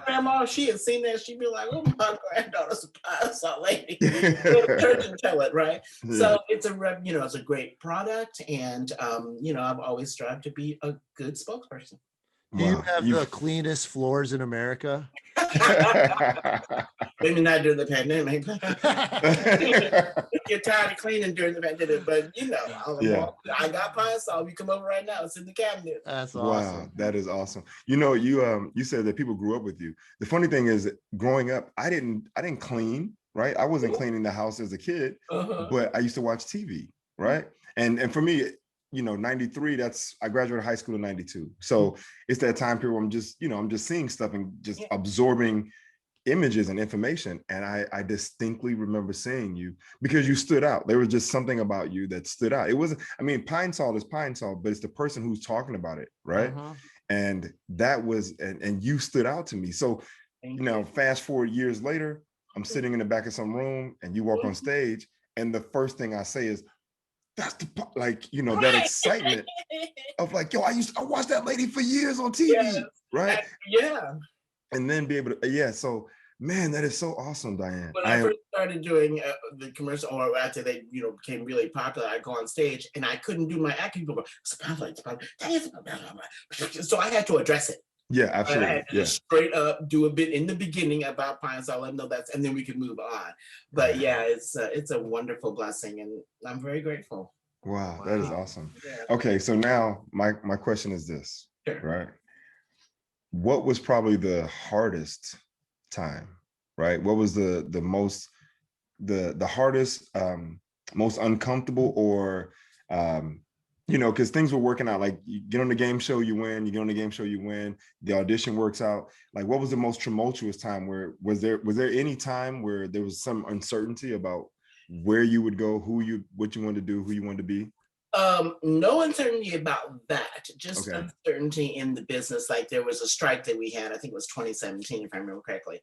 grandma, she had seen that. She'd be like, oh, my granddaughter's a Pine Salt lady. Go to church and tell it, right? Yeah. So it's it's a great product. And, I've always strived to be a good spokesperson. Do you have the cleanest floors in America? Maybe not during the pandemic. Get tired of cleaning during the pandemic, but I got Pine Salt. You come over right now; it's in the cabinet. That's awesome. Wow, that is awesome. You said that people grew up with you. The funny thing is, growing up, I didn't clean. Right, I wasn't cleaning the house as a kid, but I used to watch TV. Right, and for me, 93, I graduated high school in 92. So it's that time period where I'm just seeing stuff and just absorbing images and information. And I distinctly remember seeing you because you stood out. There was just something about you that stood out. It wasn't, Pine Salt is Pine Salt, but it's the person who's talking about it, right? And that was, and you stood out to me. So, Thank you know, you. fast forward years later, I'm sitting in the back of some room and you walk on stage, and the first thing I say is, that's the, like, you know, that Right. excitement of like, yo, I watched that lady for years on TV, Yes. right? Yeah. And then be able to, yeah. So, man, that is so awesome, Diane. When I first started doing the commercial, or after they, you know, became really popular, I go on stage and I couldn't do my acting. People go, Spotlight, Spotlight. So I had to address it. Yeah, I absolutely. had to just straight up do a bit in the beginning about Pine, so I let them know that's, and then we could move on. But yeah, it's a wonderful blessing, and I'm very grateful. Wow, that is awesome. Yeah. Okay, so now my question is this, Sure. right? What was probably the hardest time, right? What was the most, the hardest, most uncomfortable, or you know, because things were working out, like you get on the game show, you win, you get on the game show, you win, the audition works out. Like, what was the most tumultuous time? Where was there any time where there was some uncertainty about where you would go, what you wanted to do, who you wanted to be? No uncertainty about that, just Okay. uncertainty in the business. Like there was a strike that we had, I think it was 2017, if I remember correctly.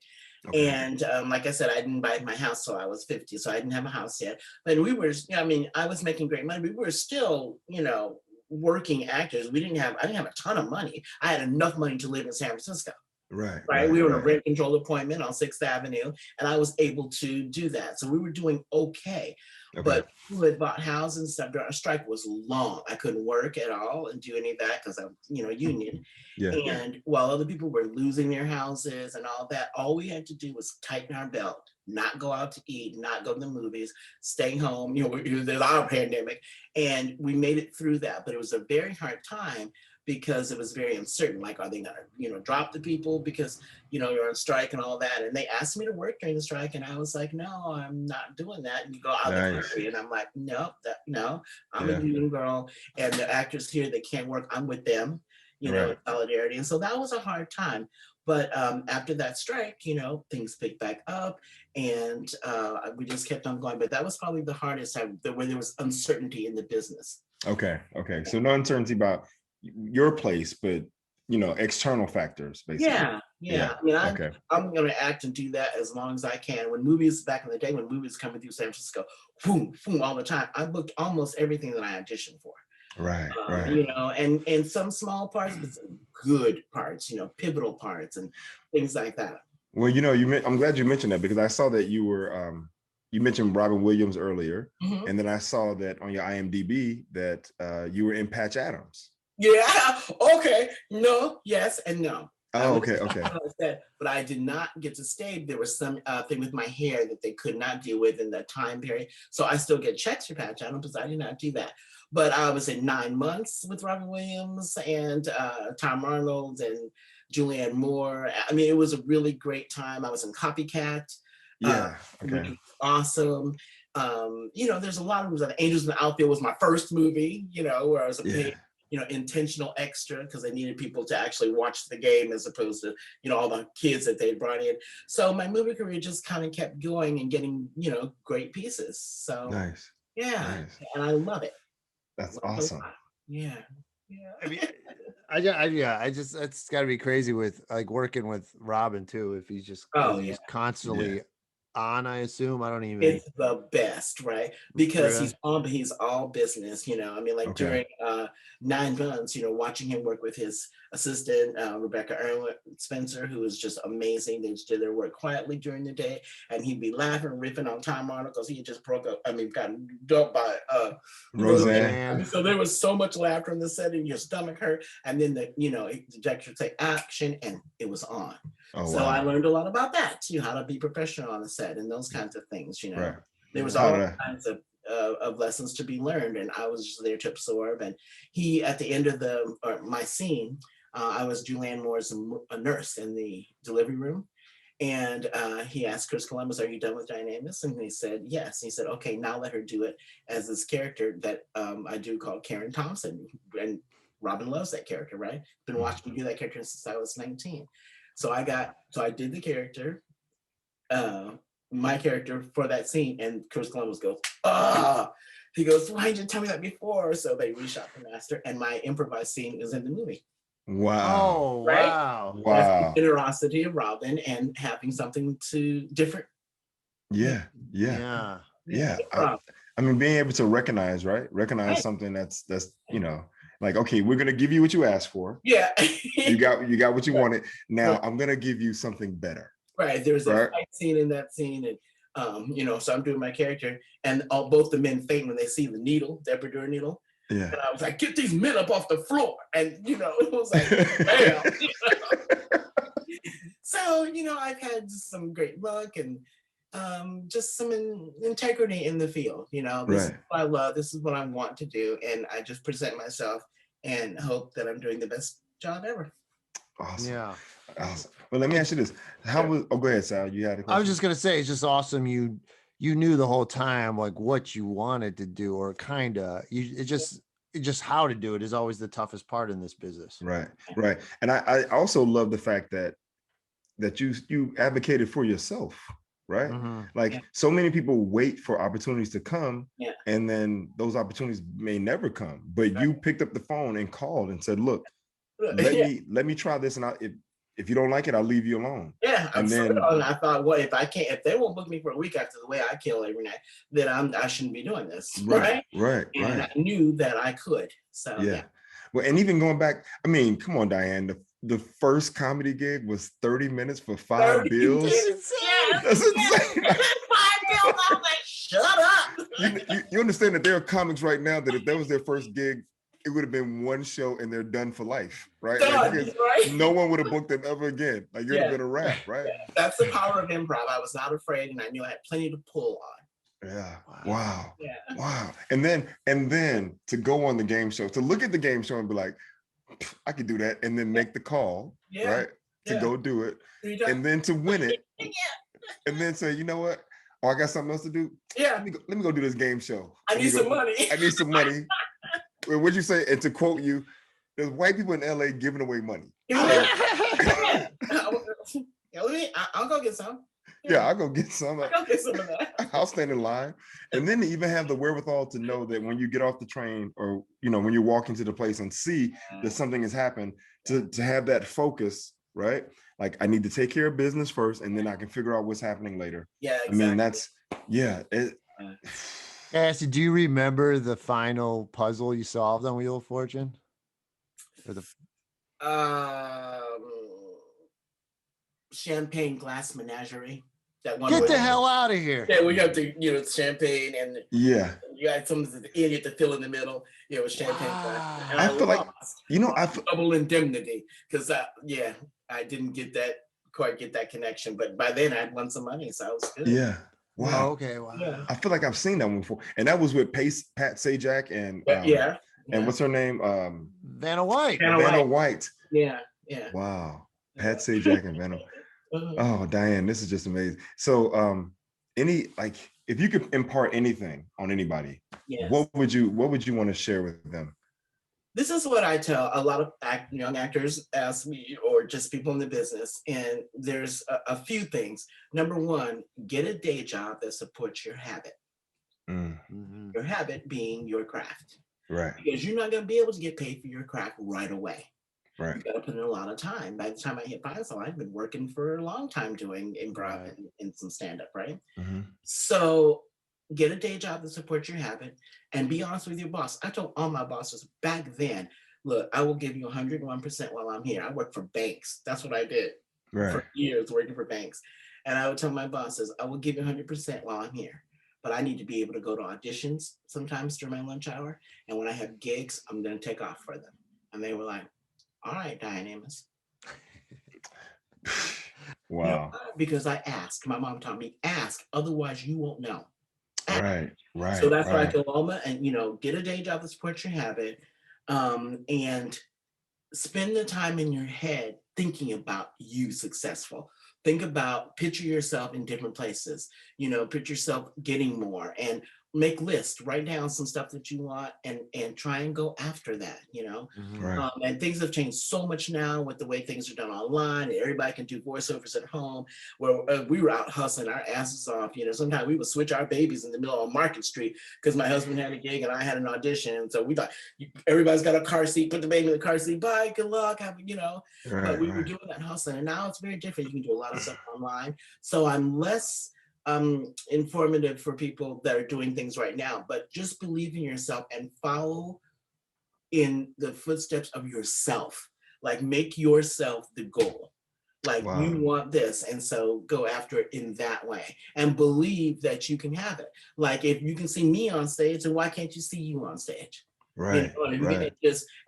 Okay. And like I said, I didn't buy my house till I was 50, so I didn't have a house yet. But we were, I mean, I was making great money. We were still, you know, working actors. I didn't have a ton of money. I had enough money to live in San Francisco. Right. We were in a rent control appointment on 6th Avenue, and I was able to do that. So we were doing okay. But who had bought houses and stuff during a strike was long. I couldn't work at all and do any of that because I'm, you know, union. Yeah. And while other people were losing their houses and all that, all we had to do was tighten our belt, not go out to eat, not go to the movies, stay home. You know, there's our pandemic, and we made it through that. But it was a very hard time because it was very uncertain. Like, are they gonna, you know, drop the people because, you know, you're on strike and all that? And they asked me to work during the strike, and I was like, no, I'm not doing that. And you go out of the country, and I'm like, no, I'm a union girl, and the actors here, they can't work. I'm with them, you know, in solidarity. And so that was a hard time. But after that strike, you know, things picked back up, and we just kept on going. But that was probably the hardest time, where there was uncertainty in the business. Okay. So no uncertainty about your place, but, you know, external factors, basically. Yeah. I mean, I'm going to act and do that as long as I can. When movies, back in the day, when movies coming through San Francisco, boom, boom, all the time, I booked almost everything that I auditioned for. Right. You know, and some small parts, but some good parts, you know, pivotal parts and things like that. Well, you know, I'm glad you mentioned that, because I saw that you were, you mentioned Robin Williams earlier, and then I saw that on your IMDb that you were in Patch Adams. Yeah. Okay. No. Yes. And no. Oh, okay. But I did not get to stay. There was some thing with my hair that they could not deal with in that time period. So I still get checks for Patch Adams, because I did not do that. But I was in 9 months with Robin Williams and Tom Arnold and Julianne Moore. I mean, it was a really great time. I was in Copycat. Which was awesome. You know, there's a lot of movies. Angels in the Outfield was my first movie, you know, where I was a big, you know, intentional extra, because they needed people to actually watch the game as opposed to, you know, all the kids that they brought in. So my movie career just kind of kept going and getting, you know, great pieces. So and I love it. That's awesome. Yeah. I mean, I just, it's got to be crazy with like working with Robin too. If he's just constantly on, I assume. I don't even. It's the best, right? Because he's all business, you know. I mean, like during 9 months, you know, watching him work with his assistant, Rebecca Spencer, who is just amazing. They just did their work quietly during the day, and he'd be laughing, riffing on Tom Arnold because he just broke up. I mean, got dumped by Roseanne. So there was so much laughter in the set, and your stomach hurt. And then the director would say action, and it was on. I learned a lot about that too, how to be professional on the set and those kinds of things. You know, there was all kinds of lessons to be learned, and I was just there to absorb. And he, at the end of my scene, I was Julianne Moore's a nurse in the delivery room, and he asked Chris Columbus, "Are you done with Diane Amos?" And he said, "Yes." And he said, "Okay, now let her do it as this character that I do called Karen Thompson." And Robin loves that character, right? Been watching me do that character since I was 19. So I did the character, my character for that scene, and Chris Columbus goes, "Ah!" He goes, "Why didn't you tell me that before?" So they reshot the master, and my improvised scene is in the movie. Wow. Oh, Right? wow. That's Wow. the generosity of Robin and having something to different. Yeah. Yeah. Yeah. Yeah. Rob, I mean, being able to recognize, right? Recognize right? something that's, like, okay, we're gonna give you what you asked for. Yeah. You got what you Right. wanted. Now I'm gonna give you something better. Right. There's a Right. fight scene in that scene, and so I'm doing my character, and both the men faint when they see the needle, the epidural needle. Yeah. And I was like, get these men up off the floor. And it was like, bam. So, I've had some great luck and just some integrity in the field. This is Right. what I love. This is what I want to do. And I just present myself and hope that I'm doing the best job ever. Awesome. Yeah. Awesome. Well, let me ask you this. Go ahead, Sal. You had a question? I was just gonna say, it's just awesome. You knew the whole time like what you wanted to do, or just how to do it is always the toughest part in this business. Right. Right. And I also love the fact that you advocated for yourself, right? Like so many people wait for opportunities to come, and then those opportunities may never come. But you picked up the phone and called and said, "Look, let me try this, and if you don't like it, I'll leave you alone." Yeah, and then I thought, well, if they won't book me for a week after the way I kill every night, then I shouldn't be doing this, right? And I knew that I could. So yeah. Well, and even going back, I mean, come on, Diane. The first comedy gig was 30 minutes for 5 bills. That's insane. 5 bills. I was like, shut up. You understand that there are comics right now that if that was their first gig, it would have been one show and they're done for life, right? Right? No one would have booked them ever again. Like, you'd have been a wrap, right? That's the power of improv. I was not afraid, and I knew I had plenty to pull on. Yeah. Wow. Wow. And then to go on the game show, to look at the game show and be like, I could do that, and then make the call, right? To go do it, and then to win it, and then say, you know what? Oh, I got something else to do. Yeah. Let me go do this game show. I need some money. I need some money. What'd you say? And to quote you, there's white people in LA giving away money. I'll go get some. Yeah, I'll go get some. I'll get some of that. I'll stand in line. And then to even have the wherewithal to know that when you get off the train, or when you walk into the place and see that something has happened, to have that focus, right? Like, I need to take care of business first, and then I can figure out what's happening later. Yeah, exactly. I mean, that's Cassie, do you remember the final puzzle you solved on Wheel of Fortune? Champagne glass menagerie. That one. Get the hell out of here. Yeah, we got the champagne, and you got some of the idiot to fill in the middle. It was champagne glass. And I feel like I feel double indemnity, because I didn't quite get that connection, but by then I'd won some money, so I was good. Yeah. Wow. Oh, okay. Wow. Yeah. I feel like I've seen that one before, and that was with Pat Sajak and and what's her name? Vanna White. Vanna White. Yeah. Wow. Pat Sajak and Vanna. Oh, Diane, this is just amazing. So, if you could impart anything on anybody, what would you want to share with them? This is what I tell a lot of young actors ask me, or just people in the business. And there's a few things. Number one, get a day job that supports your habit. Mm-hmm. Your habit being your craft. Right. Because you're not going to be able to get paid for your craft right away. Right. You got to put in a lot of time. By the time I hit Pine, I've been working for a long time doing improv and some stand-up, right? Mm-hmm. So get a day job that supports your habit, and be honest with your boss. I told all my bosses back then, look, I will give you 101% while I'm here. I worked for banks. That's what I did for years, working for banks. And I would tell my bosses, I will give you 100% while I'm here, but I need to be able to go to auditions sometimes during my lunch hour. And when I have gigs, I'm going to take off for them. And they were like, all right, Diane Amos. Wow. Because I asked. My mom taught me, ask, otherwise you won't know. Right. So that's why I tell Alma, and get a day job that supports your habit, and spend the time in your head thinking about you successful. Picture yourself in different places, picture yourself getting more. And make lists, write down some stuff that you want, and try and go after that, Right. And things have changed so much now with the way things are done online, and everybody can do voiceovers at home, where we were out hustling our asses off. Sometimes we would switch our babies in the middle of Market Street because my husband had a gig and I had an audition, and so we thought everybody's got a car seat, put the baby in the car seat, bye, good luck, but we were doing that hustling, and now it's very different. You can do a lot of stuff online, so I'm less informative for people that are doing things right now, but just believe in yourself and follow in the footsteps of yourself. Like, make yourself the goal. Like, you want this, and so go after it in that way, and believe that you can have it. Like, if you can see me on stage, then why can't you see you on stage? Right.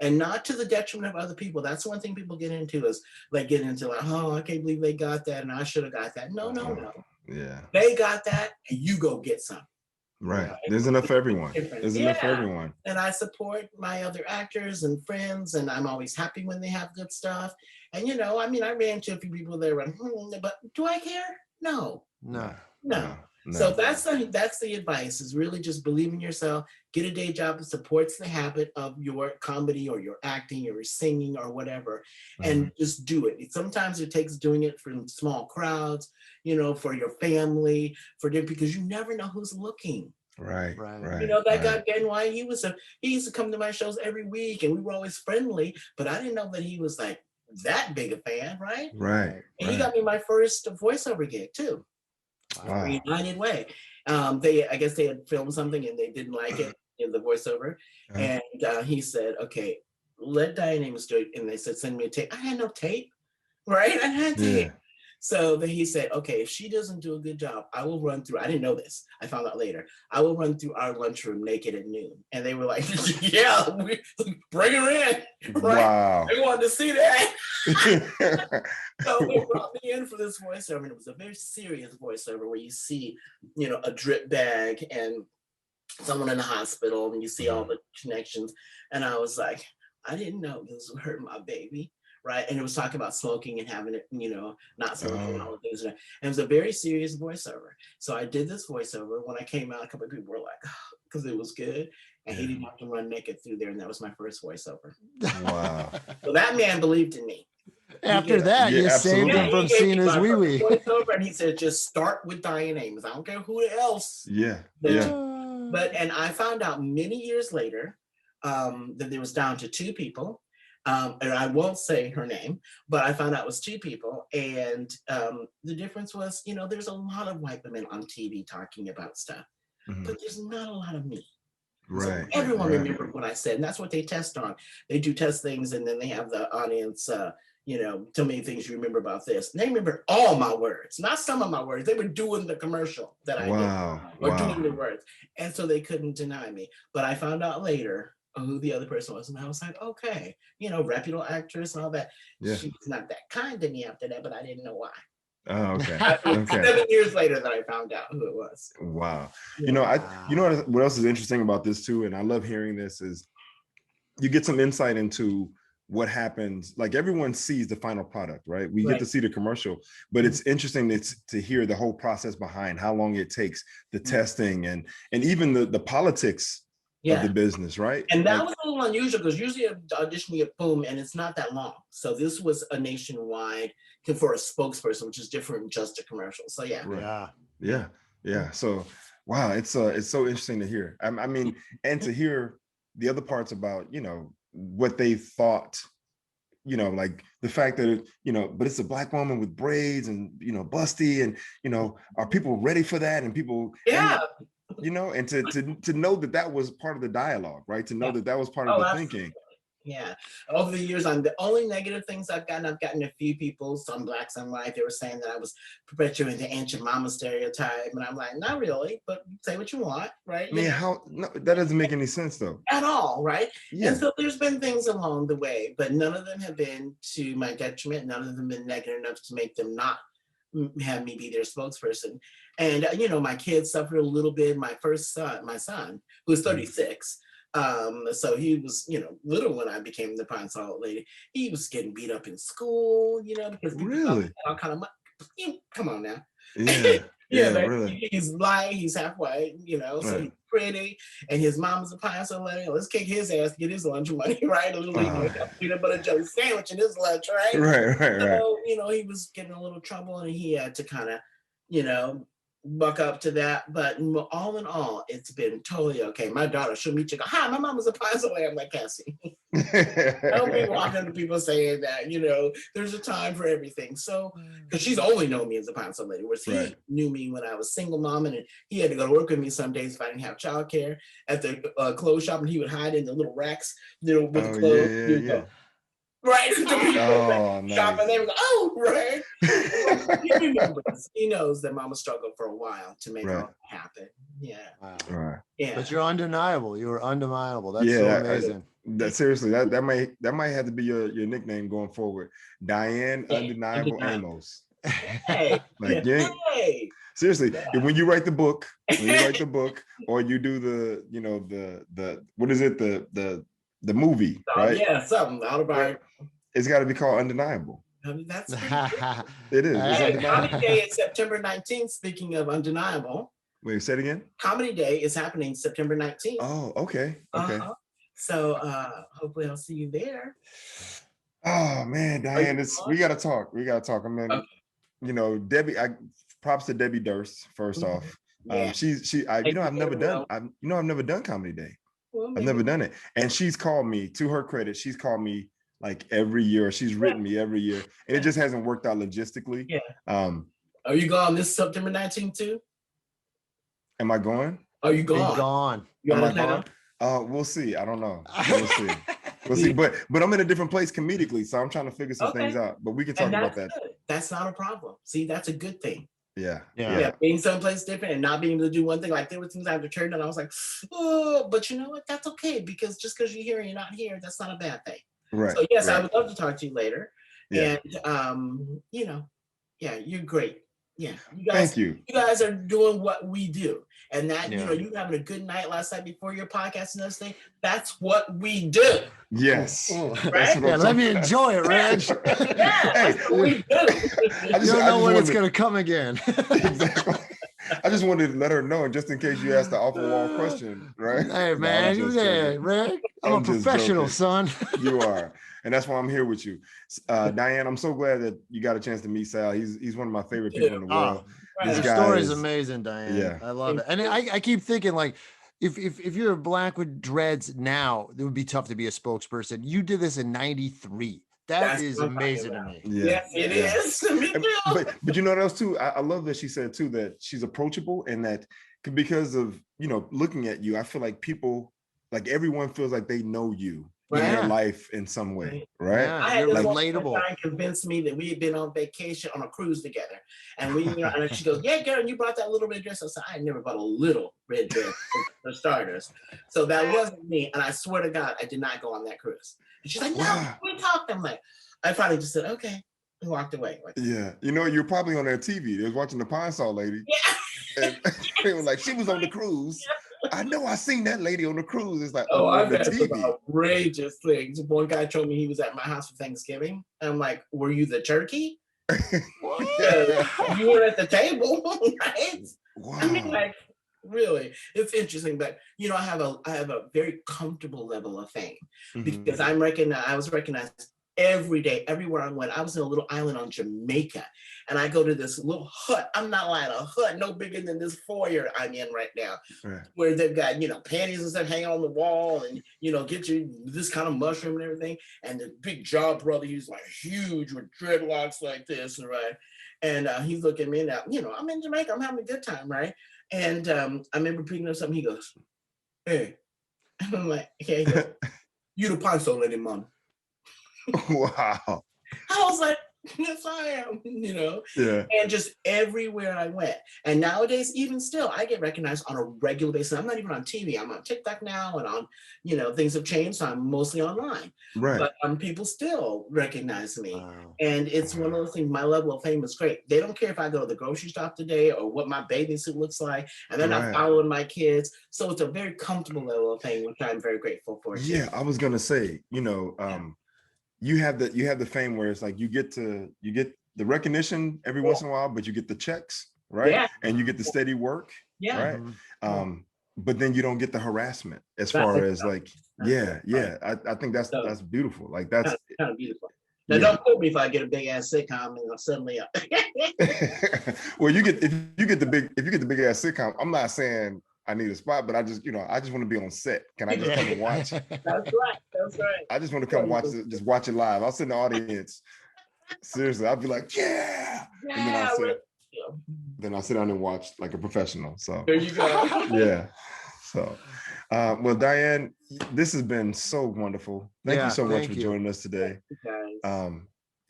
And not to the detriment of other people. That's one thing people get into, is like, oh, I can't believe they got that and I should have got that. No. Yeah. They got that, and you go get some. Right. There's enough for everyone. There's enough for everyone. And I support my other actors and friends, and I'm always happy when they have good stuff. And I ran into a few people that were, but do I care? No. So that's the advice, is really just believe in yourself, get a day job that supports the habit of your comedy or your acting or your singing or whatever, and just do it. Sometimes it takes doing it for small crowds, for your family, because you never know who's looking. Right. That guy Ben White, he used to come to my shows every week, and we were always friendly, but I didn't know that he was like that big a fan, right? Right. And he got me my first voiceover gig too. Wow. United Way. I guess they had filmed something and they didn't like it in the voiceover. And he said, okay, let Diane Amos do it. And they said, send me a tape. I had no tape, right? I had tape. So then he said, okay, if she doesn't do a good job, I will run through. I didn't know this. I found out later. I will run through our lunchroom naked at noon. And they were like, yeah, bring her in. Right? Wow. They wanted to see that. So they brought me in for this voiceover, and it was a very serious voiceover where you see, a drip bag and someone in the hospital, and you see all the connections. And I was like, I didn't know this would hurt my baby. Right. And it was talking about smoking and having it, not smoking and all the things. And it was a very serious voiceover. So I did this voiceover. When I came out, a couple of people were like, because it was good. And he didn't have to run naked through there. And that was my first voiceover. Wow. So that man believed in me. After that, you saved him from seeing his wee-wee. Voiceover, and he said, just start with Diane Amos. I don't care who else. But I found out many years later that there was down to 2 people. And I won't say her name, but I found out it was 2 people. And the difference was, there's a lot of white women on TV talking about stuff, but there's not a lot of me. Right. So everyone remembered what I said. And that's what they test on. They do test things, and then they have the audience, tell me things you remember about this. And they remembered all my words, not some of my words. They were doing the commercial that I did, or doing the words. And so they couldn't deny me. But I found out later who the other person was, and I was like, okay, reputable actress and all that. She was not that kind to me after that, but I didn't know why. Oh, okay. 7 years later that I found out who it was. Wow. What else is interesting about this too, and I love hearing this, is you get some insight into what happens. Like, everyone sees the final product, right? We get to see the commercial, but it's interesting to hear the whole process behind how long it takes, the testing, and even the politics of the business, right? And that was a little unusual, because usually an audition you get boom, and it's not that long. So this was a nationwide for a spokesperson, which is different than just a commercial. So yeah. So wow, it's so interesting to hear. I mean, and to hear the other parts about what they thought. Like the fact that but it's a Black woman with braids and busty, and are people ready for that? And people and to know that was part of the dialogue, right? To know that was part of the thinking. Yeah. Over the years, the only negative things I've gotten a few people, some Black, some white, they were saying that I was perpetuating the ancient mama stereotype. And I'm like, not really, but say what you want, right? That doesn't make any sense though. At all, right? Yeah. And so there's been things along the way, but none of them have been to my detriment. None of them have been negative enough to make them not have me be their spokesperson. And my kids suffered a little bit. My son, who was 36, so he was little when I became the Pine Solid lady. He was getting beat up in school, because people thought all kind of money. Come on now. Yeah, Yeah, really. he's light, he's halfway, so he's pretty, and his mom's a pie, so let's kick his ass to get his lunch money, right? A little peanut butter jelly sandwich in his lunch, right? Right. So, he was getting a little trouble, and he had to kind of, buck up to that. But all in all, it's been totally okay. My daughter, she'll meet you, go, hi, my mom was a pie, so I'm like, Cassie. Don't be walking to people saying that, there's a time for everything. So, because she's only known me as a pizza lady, whereas he knew me when I was single mom, and he had to go to work with me some days if I didn't have childcare at the clothes shop, and he would hide in the little racks, with the clothes. Yeah. Right, the people nice. shop, and they would go, right. He remembers. He knows that Mama struggled for a while to make all that happen. Yeah. Wow. Right. Yeah. But you're undeniable. You were undeniable. That's so amazing. Seriously, that might have to be your nickname going forward. Diane Undeniable Amos. Hey. Seriously, when you write the book, or you do the what is it, the movie, right? Yeah, something autobiography. It's got to be called Undeniable. I mean, that's it is. Hey, Comedy Day is September 19th. Speaking of undeniable. Wait, say it again. Comedy Day is happening September 19th. Oh, okay. So hopefully I'll see you there. Oh man, Diane, we gotta talk. I mean, Debbie. Props to Debbie Durst first off. I've never done Comedy Day. Well, I've never done it, and she's called me. To her credit, she's called me like every year. She's written me every year, and it just hasn't worked out logistically. Yeah. Are you going this September 19th too? Am I going? Are you gone? Am I gone? We'll see. I don't know. We'll see. But I'm in a different place comedically, so I'm trying to figure some things out. But we can talk about that. Good. That's not a problem. See, that's a good thing. Yeah. Being someplace different and not being able to do one thing. Like there were things I had to turn and I was like, oh, but you know what? That's okay, because just because you're here and you're not here, that's not a bad thing. Right. So yes, I would love to talk to you later. Yeah. And you're great. Yeah. Thank you. You guys are doing what we do. And that, you having a good night last night before your podcast and everything, that's what we do. Yes. Right? Let me enjoy it, Reg. That's what we do. You don't know when it's going to come again. Exactly. I just wanted to let her know, just in case you asked the off-the-wall question, right? Hey, man, Reg. I'm a professional, son. You are. And that's why I'm here with you. Diane, I'm so glad that you got a chance to meet Sal. He's one of my favorite people in the world. This story is amazing, Diane. Yeah. I love it. And I keep thinking, like, if you're black with dreads now, it would be tough to be a spokesperson. You did this in 93. That's amazing to me. Yeah. Yes, it is. Me too. But you know what else too? I love that she said too that she's approachable, and that because of looking at you, I feel like people, like everyone feels like they know you in their life in some way, right? Yeah, I had you're this relatable. Trying to convince me that we had been on vacation on a cruise together, and and she goes, "Yeah, girl, you brought that little red dress." I said, "I never bought a little red dress for starters." So that wasn't me, and I swear to God, I did not go on that cruise. And she's like, "No, we talked." I'm like, I finally just said, "Okay," and walked away. Yeah, you're probably on their TV. They was watching the Pine Sol lady. Yeah. And they were like, she was on the cruise. I know I seen that lady on the cruise. It's like, I've had some outrageous things. One guy told me he was at my house for Thanksgiving. And I'm like, were you the turkey? You were at the table, right? Wow. I mean, like, really, it's interesting. But I have a very comfortable level of fame because I was recognized every day, everywhere I went. I was in a little island on Jamaica, and I go to this little hut. I'm not lying, a hut no bigger than this foyer I'm in right now, where they've got panties and stuff hanging on the wall, and get you this kind of mushroom and everything. And the big jaw brother, he's like huge with dreadlocks like this, right? And he's looking at me now. I'm in Jamaica. I'm having a good time, right? And I remember picking up something. He goes, "Hey," and I'm like, "Okay." He goes, "You the pine sol lady, man." Wow. I was like, yes, I am, and just everywhere I went. And nowadays, even still, I get recognized on a regular basis. I'm not even on TV. I'm on TikTok now, and on, things have changed. So I'm mostly online. Right. But people still recognize me. Wow. And it's one of those things, my level of fame is great. They don't care if I go to the grocery shop today or what my bathing suit looks like. And they're not following my kids. So it's a very comfortable level of fame, which I'm very grateful for. Yeah, I was going to say, you have the fame where it's like you get the recognition every once in a while, but you get the checks right? Yeah. And you get the steady work, Yeah. right? Mm-hmm. But then you don't get the harassment as That's far it. as like, That's yeah. I think that's So- beautiful. Like that's kind of beautiful. Now, yeah. don't quote me if I get a big ass sitcom and I'm suddenly up. Well, if you get the big ass sitcom, I'm not saying I need a spot, but I just want to be on set. Can I just come and watch? That's right. That's right. I just want to come watch it, just watch it live. I'll sit in the audience. Seriously, I'll be like, yeah. And then I'll sit. Then I'll sit down and watch like a professional. So there you go. yeah. So well, Diane, this has been so wonderful. Thank you so much for joining us today.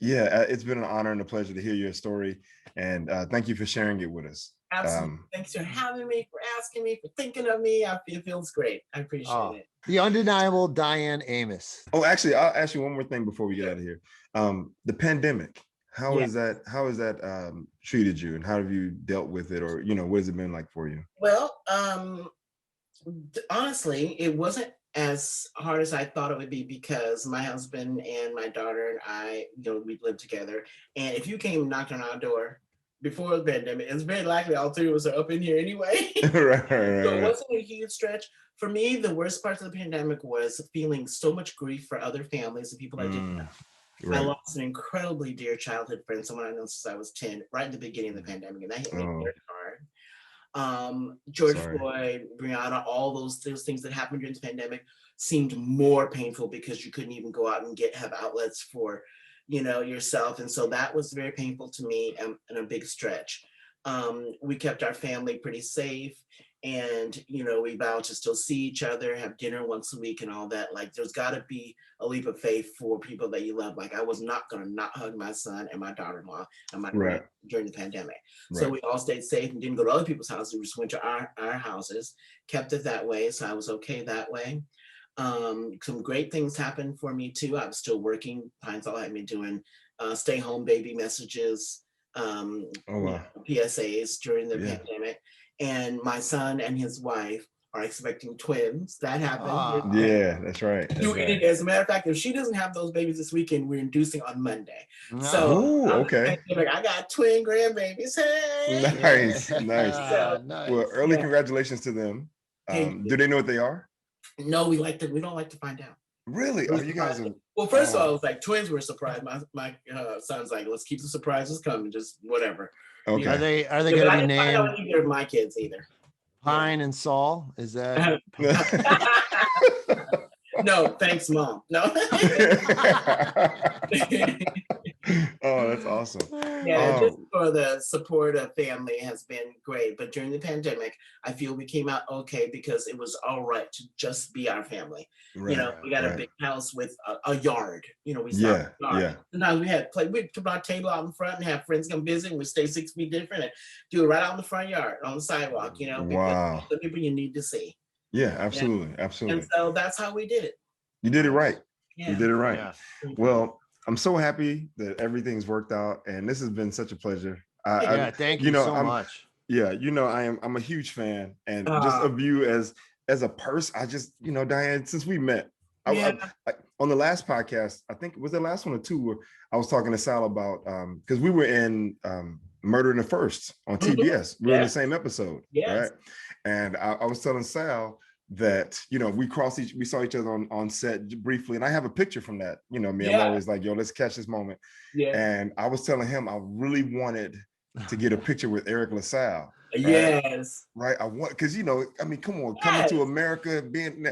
Yeah, it's been an honor and a pleasure to hear your story. And thank you for sharing it with us. Absolutely. Thanks for having me, for asking me, for thinking of me. It feels great. I appreciate it. The undeniable Diane Amos. Oh, actually, I'll ask you one more thing before we get out of here. The pandemic, how has that treated you, and how have you dealt with it, or what has it been like for you? Well, honestly, it wasn't as hard as I thought it would be, because my husband and my daughter and I, we lived together. And if you came knocking on our door before the pandemic, it's very likely all three of us are up in here anyway. right. So it wasn't a huge stretch. For me, the worst part of the pandemic was feeling so much grief for other families and people I didn't know. Right. I lost an incredibly dear childhood friend, someone I know since I was 10, right at the beginning of the pandemic, and that hit me very hard. George Floyd, Breonna, all those things that happened during the pandemic seemed more painful because you couldn't even go out and have outlets for, yourself. And so that was very painful to me and a big stretch. We kept our family pretty safe, and, we vowed to still see each other, have dinner once a week and all that. Like, there's got to be a leap of faith for people that you love. Like, I was not going to not hug my son and my daughter-in-law and my grand during the pandemic. So we all stayed safe and didn't go to other people's houses. We just went to our houses, kept it that way. So I was okay that way. Some great things happened for me too. I was still working. Pine-Sol had me doing stay home baby messages, PSAs during the pandemic. And my son and his wife are expecting twins. That happened. Yeah, that's right. As a matter of fact, if she doesn't have those babies this weekend, we're inducing on Monday. No. So okay. I got twin grandbabies. Hey, nice. Nice. Well, early congratulations to them. Do they know what they are? No, we don't like to find out. Really? Oh, you guys are. Well, first of all, it was like twins were surprised. My son's like, let's keep the surprises coming, just whatever. Okay. Are they going to be named either of my kids either? Pine and Saul? Is that? No, thanks, Mom. No. Oh, that's awesome. Yeah, just for the support of family has been great. But during the pandemic, I feel we came out okay because it was all right to just be our family. We got a big house with a yard. We started a yard. Sometimes we'd put our table out in front and have friends come visit, and we stay 6 feet different and do it right out in the front yard, on the sidewalk, Wow. The people you need to see. Yeah, absolutely. Absolutely. And so that's how we did it. You did it right. Yeah. You did it right. Yeah. Well, I'm so happy that everything's worked out, and this has been such a pleasure. Thank you so much. Yeah, I'm a huge fan, and just of you as a person. I just, Diane, since we met, I, on the last podcast, I think it was the last one or two, where I was talking to Sal about because we were in Murder in the First on TBS. We were in the same episode, right? And I was telling Sal that we saw each other on set briefly, and I have a picture from that. I'm always like, yo, let's catch this moment. And I was telling him I really wanted to get a picture with Eric LaSalle. Right. I want, because come on, coming to America, being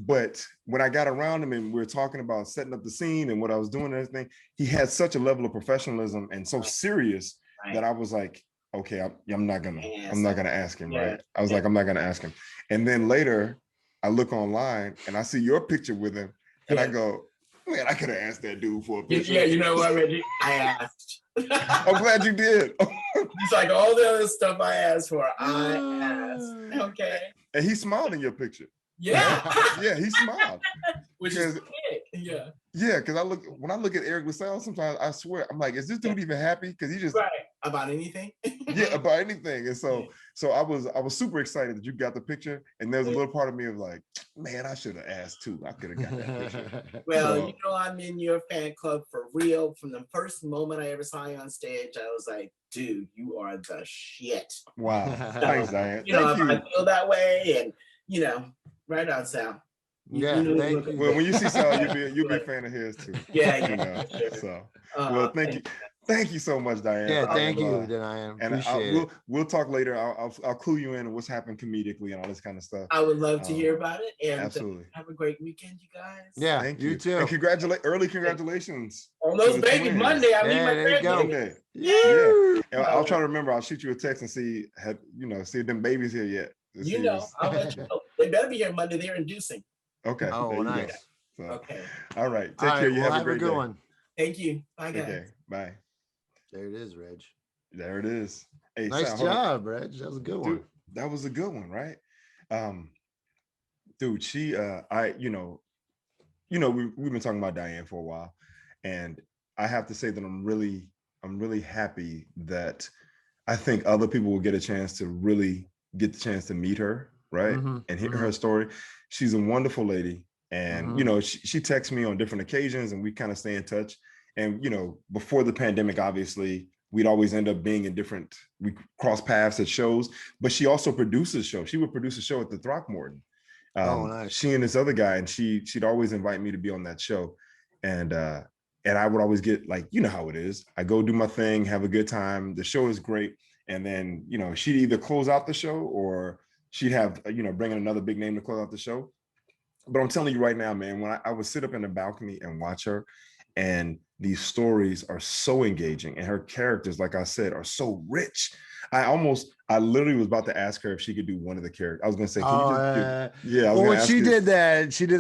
but when I got around him and we were talking about setting up the scene and what I was doing and everything, he had such a level of professionalism and so serious that I was like, okay, I'm not gonna ask him, right? I was like, I'm not gonna ask him. And then later, I look online and I see your picture with him, and I go, man, I could have asked that dude for a picture. Yeah, you know what, Reggie? I asked. I'm glad you did. It's like all the other stuff I asked for, I asked. Okay. And he smiled in your picture. Yeah. Yeah, he smiled. Which is big. Yeah. Yeah, because when I look at Eric LaSalle, sometimes I swear, I'm like, is this dude even happy? Because he just About anything? Yeah, about anything. And so I was super excited that you got the picture. And there's a little part of me of like, man, I should have asked too. I could have got that picture. Well, So, you know, I'm in your fan club for real. From the first moment I ever saw you on stage, I was like, dude, you are the shit. wow. Thanks, Diane. You know, Thank you. I feel that way, and you know, right on, Sal. Yeah, thank you. Well, when you see Sal, you'll be a fan of his too. Yeah, You know. sure. So, well, thank you. Thank you so much, Diane. Yeah, thank you, Diane. And we'll talk later. I'll clue you in on what's happened comedically and all this kind of stuff. I would love to hear about it. And absolutely. Have a great weekend, you guys. Yeah, thank you too. And early congratulations. On those babies, Monday. I meet my grandbaby. Okay. Yeah. And I'll try to remember. I'll shoot you a text and see if them babies here yet. You know, I'll let you know. They better be here Monday. They're inducing. Okay. Oh, nice. So, okay. All right. Take care. You have a great good day. one. Thank you. Bye, guys. Okay. Bye. There it is, Reg. There it is. Hey, nice job, Reg. That was a good one. Dude, that was a good one, right? Dude, she we've been talking about Diane for a while, and I have to say that I'm really happy that I think other people will get a chance to really get the chance to meet her, right? And hear her story. She's a wonderful lady. And, she texts me on different occasions and we kind of stay in touch. And, before the pandemic, obviously, we'd always end up being we cross paths at shows, but she also produces shows. She would produce a show at the Throckmorton. Nice. She and this other guy, and she'd always invite me to be on that show. And I would always get like, you know how it is. I go do my thing, have a good time. The show is great. And then, she'd either close out the show or she'd have, bring in another big name to close out the show. But I'm telling you right now, man, when I would sit up in the balcony and watch her, and these stories are so engaging and her characters, like I said, are so rich. I literally was about to ask her if she could do one of the characters. I was going to say, can you just well, she did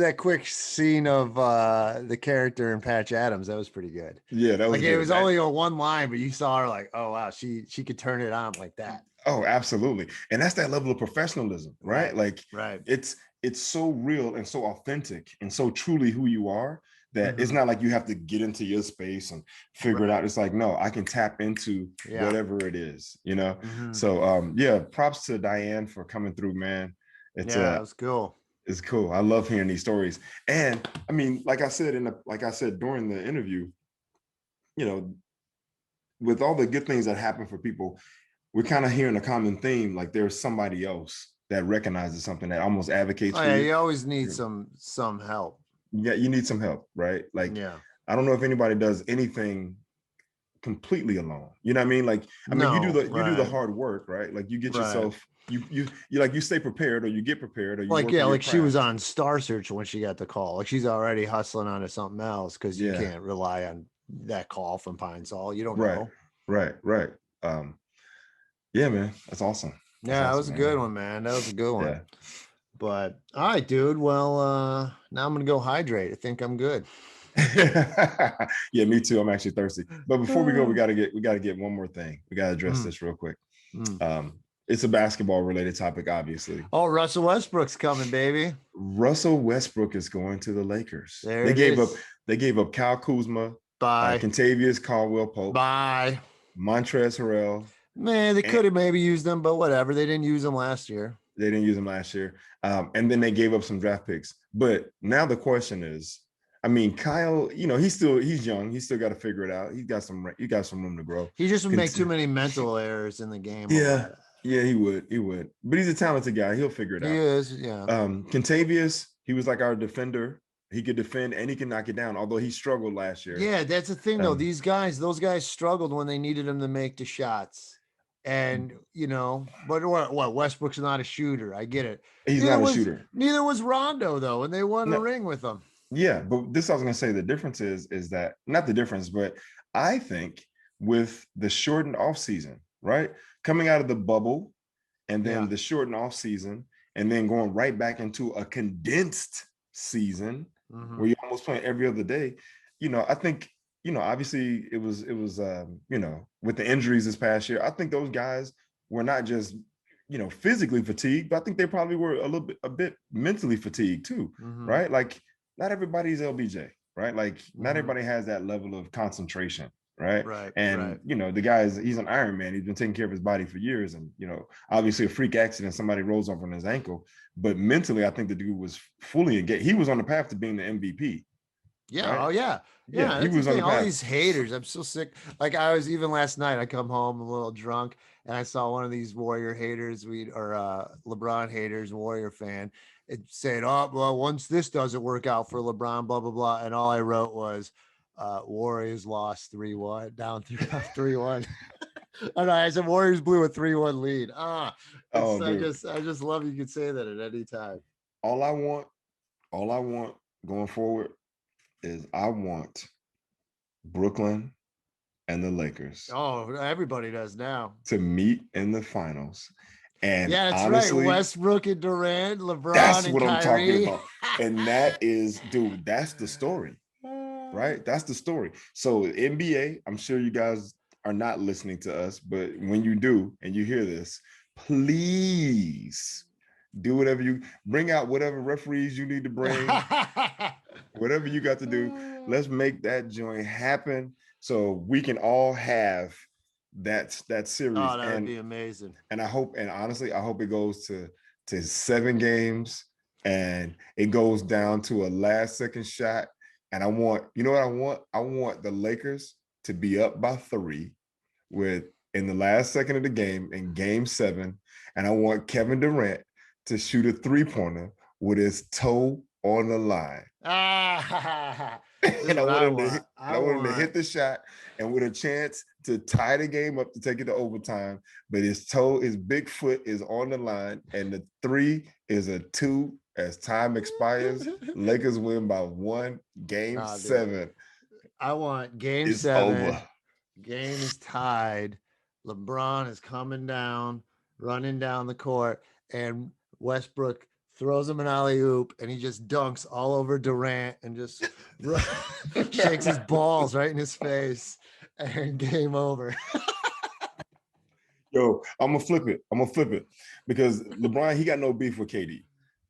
that quick scene of the character in Patch Adams. That was pretty good. Yeah, that was like, it was only a one line, but you saw her like, oh, wow, she could turn it on like that. Oh, absolutely. And that's that level of professionalism, right? Like, it's so real and so authentic and so truly who you are that it's not like you have to get into your space and figure it out. It's like, no, I can tap into whatever it is, So props to Diane for coming through, man. It was cool. It's cool. I love hearing these stories. And I mean, like I said during the interview, with all the good things that happen for people, we're kind of hearing a common theme, like there's somebody else that recognizes something, that almost advocates for you. You always need some help. Yeah, you need some help, right? Like, I don't know if anybody does anything completely alone. You know what I mean? Like, you do the hard work, right? Like, you get yourself, you stay prepared, or you get prepared, or you like she was on Star Search when she got the call. Like, she's already hustling onto something else because you can't rely on that call from Pine Sol. You don't know. Right. Yeah, man, that's awesome. That was a good one, man. That was a good one. Yeah. But all right, dude. Well, now I'm gonna go hydrate. I think I'm good. Yeah, me too. I'm actually thirsty. But before we go, we gotta get one more thing. We gotta address this real quick. It's a basketball related topic, obviously. Oh, Russell Westbrook's coming, baby. Russell Westbrook is going to the Lakers. They gave up Kyle Kuzma, Kentavious Caldwell-Pope, Montrezl Harrell. Man, they could have maybe used them, but whatever. They didn't use them last year. And then they gave up some draft picks. But now the question is, I mean, Kyle, he's young. He's still got to figure it out. He got some room to grow. He just would make too many mental errors in the game. Yeah, he would. But he's a talented guy. He'll figure it out. He is, yeah. Kentavious, he was like our defender. He could defend and he could knock it down, although he struggled last year. Yeah, that's the thing, though. Those guys struggled when they needed him to make the shots. And, but what? Westbrook's not a shooter. I get it. He's not a shooter. Neither was Rondo, though, and they won the ring with him. Yeah, but this I was going to say, the difference is that, not the difference, but I think with the shortened off season, right? Coming out of the bubble and then the shortened off season and then going right back into a condensed season where you're almost playing every other day, I think, obviously it was with the injuries this past year, I think those guys were not just, physically fatigued, but I think they probably were a bit mentally fatigued too, right? Like, not everybody's LBJ, right? Like, not everybody has that level of concentration right? Right. And you know, the guy he's an Iron Man. He's been taking care of his body for years, and you know, obviously a freak accident, somebody rolls off on his ankle, but mentally, I think the dude was fully engaged. He was on the path to being the MVP. Yeah. Right? Oh yeah. Yeah, Yeah. he That's the was on thing. the All path. these haters. I'm so sick. Like I was even last night, I come home a little drunk and I saw one of these Warrior haters, LeBron haters, Warrior fan. It said, "Oh, well, once this doesn't work out for LeBron, blah, blah, blah." And all I wrote was, Warriors lost 3-1, down 3-1. Oh, no, I said Warriors blew a 3-1 lead. Oh, I dude. just love you could say that at any time. All I want going forward is I want Brooklyn and the Lakers Oh, everybody does now. to meet in the finals. And Yeah, that's honestly, right. Westbrook and Durant, LeBron that's and what I'm talking Kyrie. about. And that is, dude, that's the story, right? That's the story. So NBA, I'm sure you guys are not listening to us, but when you do and you hear this, please do whatever you bring out, whatever referees you need to bring, whatever you got to do. Let's make that joint happen so we can all have that series. Oh, that would be amazing. And I hope, and honestly, I hope it goes to 7 games and it goes down to a last second shot. And I want, you know what I want? I want the Lakers to be up by 3 in the last second of the game in game 7. And I want Kevin Durant to shoot a 3-pointer with his toe on the line. And I want him to hit the shot and with a chance to tie the game up to take it to overtime. But his big foot is on the line, and the 3 is a 2 as time expires. Lakers win by 1, game 7. I want game it's 7. Over. Game is tied. LeBron is coming down, running down the court, and Westbrook throws him an alley-oop, and he just dunks all over Durant and just shakes his balls right in his face, and game over. Yo, I'm gonna flip it because LeBron, he got no beef with KD.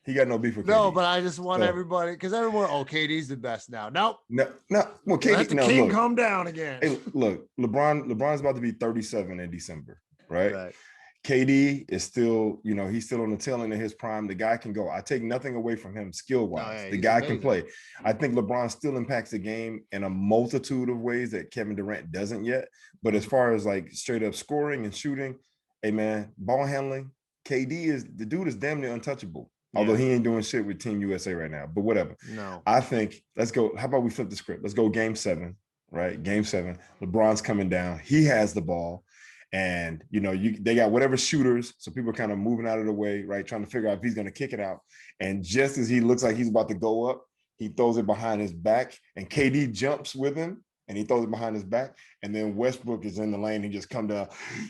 No, but I just want everybody, because everyone, KD's the best now. Nope. No. Well, KD, let the king come down again. Hey, look, LeBron's about to be 37 in December, right? KD is still, he's still on the tail end of his prime. The guy can go. I take nothing away from him skill-wise. The guy can play. I think LeBron still impacts the game in a multitude of ways that Kevin Durant doesn't yet. But as far as like straight up scoring and shooting, hey man, ball handling, the dude is damn near untouchable. Although he ain't doing shit with Team USA right now, but whatever. No. I think, let's go. How about we flip the script? Let's go game 7, right? Game 7. LeBron's coming down. He has the ball. And, they got whatever shooters. So people are kind of moving out of the way, right? Trying to figure out if he's going to kick it out. And just as he looks like he's about to go up, he throws it behind his back. And KD jumps with him. And he throws it behind his back. And then Westbrook is in the lane. He just come down.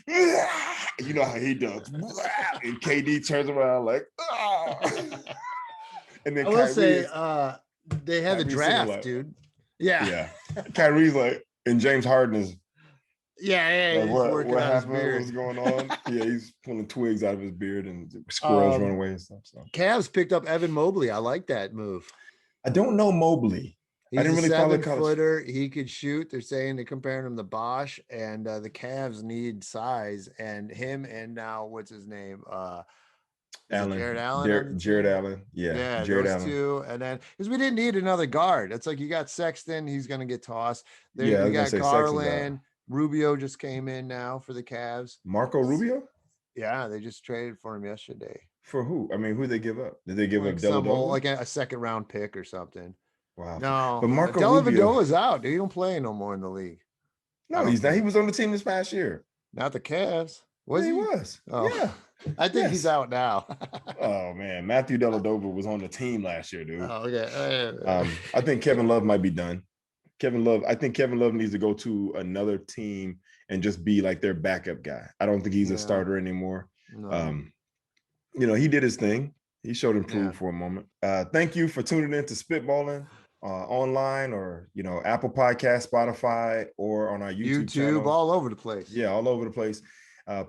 You know how he does. And KD turns around like, and then I will say, they had the draft, like, dude. Yeah. Kyrie's like, and James Harden is. Yeah. Like, He's working on his beard. What's going on? Yeah, he's pulling twigs out of his beard and squirrels run away and stuff. So Cavs picked up Evan Mobley. I like that move. I don't know Mobley. He's I didn't really follow college. 7-footer. He could shoot. They're saying they're comparing him to Bosch, and the Cavs need size. And him and now what's his name? Jared Allen. Jared Allen. Yeah. Jared Allen. 2. And then because we didn't need another guard. It's like you got Sexton. He's going to get tossed. You got Garland. Rubio just came in now for the Cavs. Marco Rubio? Yeah, they just traded for him yesterday. For who? I mean, who did they give up? Did they give like up Dellavedova? Like a second-round pick or something. Wow. No, but Marco Dellavedova's out. Dude, he don't play no more in the league. No, he's not. He was on the team this past year. Not the Cavs. He was. Oh. Yeah. I think he's out now. Oh man, Matthew Dellavedova was on the team last year, dude. Oh, okay. I think Kevin Love might be done. I think Kevin Love needs to go to another team and just be like their backup guy. I don't think he's a starter anymore. No. He did his thing. He showed improve for a moment. Thank you for tuning in to Spitballin online or, Apple Podcast, Spotify, or on our YouTube channel. All over the place. Yeah, all over the place.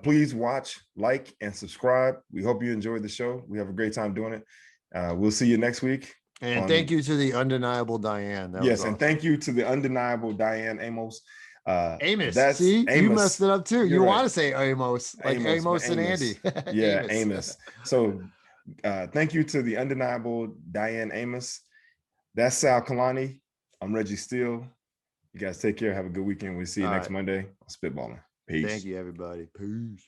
Please watch, like, and subscribe. We hope you enjoyed the show. We have a great time doing it. We'll see you next week. And thank you to the undeniable Diane. And thank you to the undeniable Diane Amos. Amos. That's See, Amos. you messed it up too. You're You right. want to say Amos, like Amos and Amos. Andy. Yeah, Amos. Amos. So thank you to the undeniable Diane Amos. That's Sal Kalani. I'm Reggie Steele. You guys take care. Have a good weekend. We'll see you next Monday on Spitballin. Peace. Thank you, everybody. Peace.